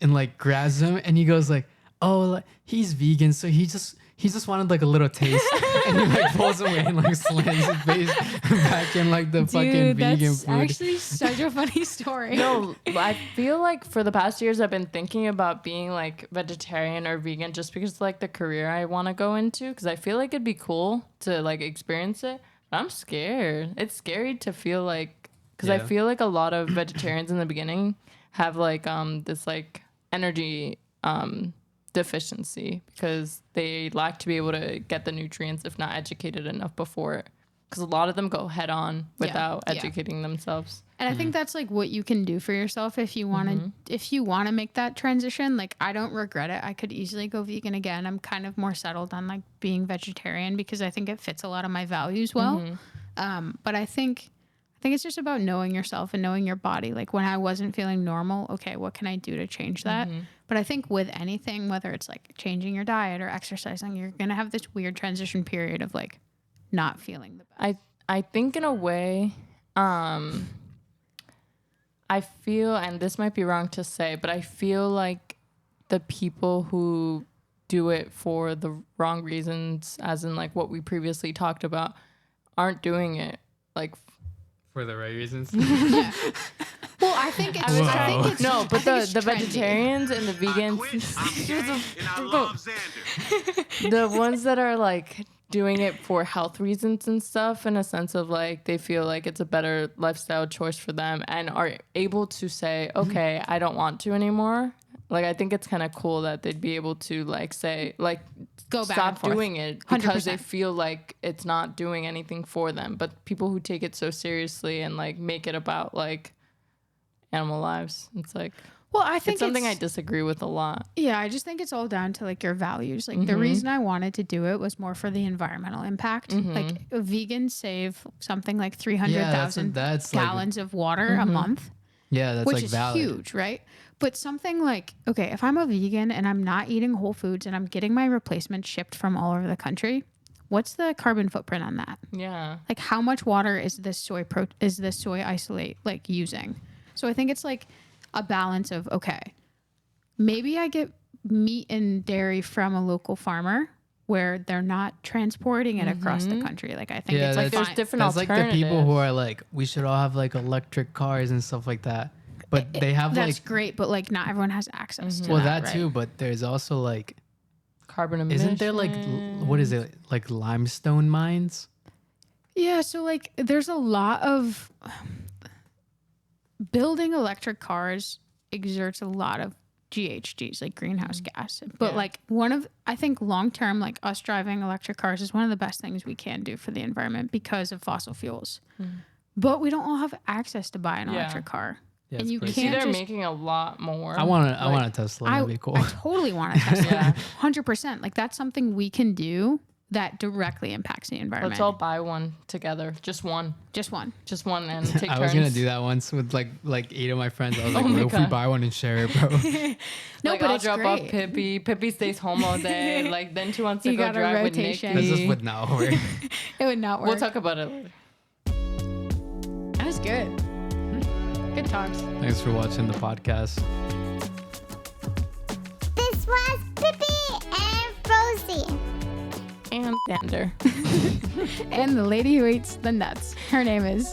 C: and like grabs him and he goes like, oh, like, he's vegan, so he just wanted like a little taste, and he like pulls away and like slams his face back in like the fucking
B: Dude,
C: vegan
B: that's
C: food.
B: actually such a funny story.
A: No, I feel like for the past years I've been thinking about being like vegetarian or vegan just because like the career I want to go into, because I feel like it'd be cool to like experience it. But I'm scared. It's scary to feel like, because I
C: Yeah.
A: feel like a lot of vegetarians in the beginning have like this like energy deficiency because they lack to be able to get the nutrients if not educated enough before it. Because a lot of them go head on without
B: yeah.
A: educating themselves.
B: And I think that's like what you can do for yourself if you want to if you want to make that transition. Like I don't regret it. I could easily go vegan again. I'm kind of more settled on like being vegetarian because I think it fits a lot of my values well. But I think I think it's just about knowing yourself and knowing your body. Like when I wasn't feeling normal, okay, what can I do to change that? But I think with anything, whether it's like changing your diet or exercising, you're going to have this weird transition period of like not feeling the best.
A: I think in a way, I feel, and this might be wrong to say, but I feel like the people who do it for the wrong reasons, as in like what we previously talked about, aren't doing it like
C: For the right reasons.
B: Well, I think it's
A: no, but
B: I think it's
A: the
B: trendy.
A: vegetarians and the vegans, the ones that are like doing it for health reasons and stuff, in a sense of like they feel like it's a better lifestyle choice for them and are able to say, okay, I don't want to anymore. Like I think it's kind of cool that they'd be able to like say like
B: Go back and
A: stop
B: forth.
A: doing it because they
B: 100%.
A: feel like it's not doing anything for them. But people who take it so seriously and like make it about like animal lives, it's like
B: Well, I think
A: it's something I disagree with a lot.
B: Yeah, I just think it's all down to like your values. Like the reason I wanted to do it was more for the environmental impact. Like vegans save something like 300,000
C: that's like-
B: gallons of water a month,
C: Yeah, that's
B: which
C: like
B: is
C: valid.
B: huge, right? But something like, okay, if I'm a vegan and I'm not eating whole foods and I'm getting my replacements shipped from all over the country, what's the carbon footprint on that?
A: Yeah.
B: Like how much water is this soy isolate like using? So I think it's like a balance of, okay, maybe I get meat and dairy from a local farmer where they're not transporting it across the country. Like I think
C: Yeah,
B: it's like
A: There's
B: fine.
A: different
C: That's like
A: alternatives.
C: the people who are like, we should all have like electric cars and stuff like that. But they have
B: That's
C: like,
B: great, but like not everyone has access to
C: well,
B: that,
C: that
B: right?
C: too. But there's also like,
A: carbon emissions.
C: isn't there like, what is it? Like limestone mines?
B: Yeah, so like there's a lot of building electric cars exerts a lot of GHGs, like greenhouse gas. But
A: Yeah.
B: like I think long term, like us driving electric cars is one of the best things we can do for the environment because of fossil fuels. But we don't all have access to buy an
A: Yeah.
B: electric car.
C: Yeah,
B: and
C: it's
B: you
C: crazy.
A: See,
B: can't
A: they're
B: just
A: making a lot more.
C: I want a Tesla. That'd be cool.
B: I totally want a Tesla.
A: Yeah.
B: 100%. Like that's something we can do that directly impacts the environment.
A: Let's all buy one together. Just one.
B: Just one.
A: Just one and take turns.
C: I was gonna do that once with like 8 of my friends. I was like,
A: Oh my
C: what if we
A: God.
C: buy one and share it, bro?
B: No,
A: Like,
B: but
A: I'll
B: it's
A: drop off
B: great.
A: Pippi. Pippi stays home all day. Like then she wants to
B: You
A: go
B: got a
A: drive
B: rotation.
A: with
C: This
A: Nikki.
C: just would not work.
B: It would not work.
A: We'll talk about it later.
B: That was good. Good talks.
C: Thanks for watching the podcast.
F: This was Pippi and Rosie.
A: And Xander.
B: And the lady who eats the nuts. Her name is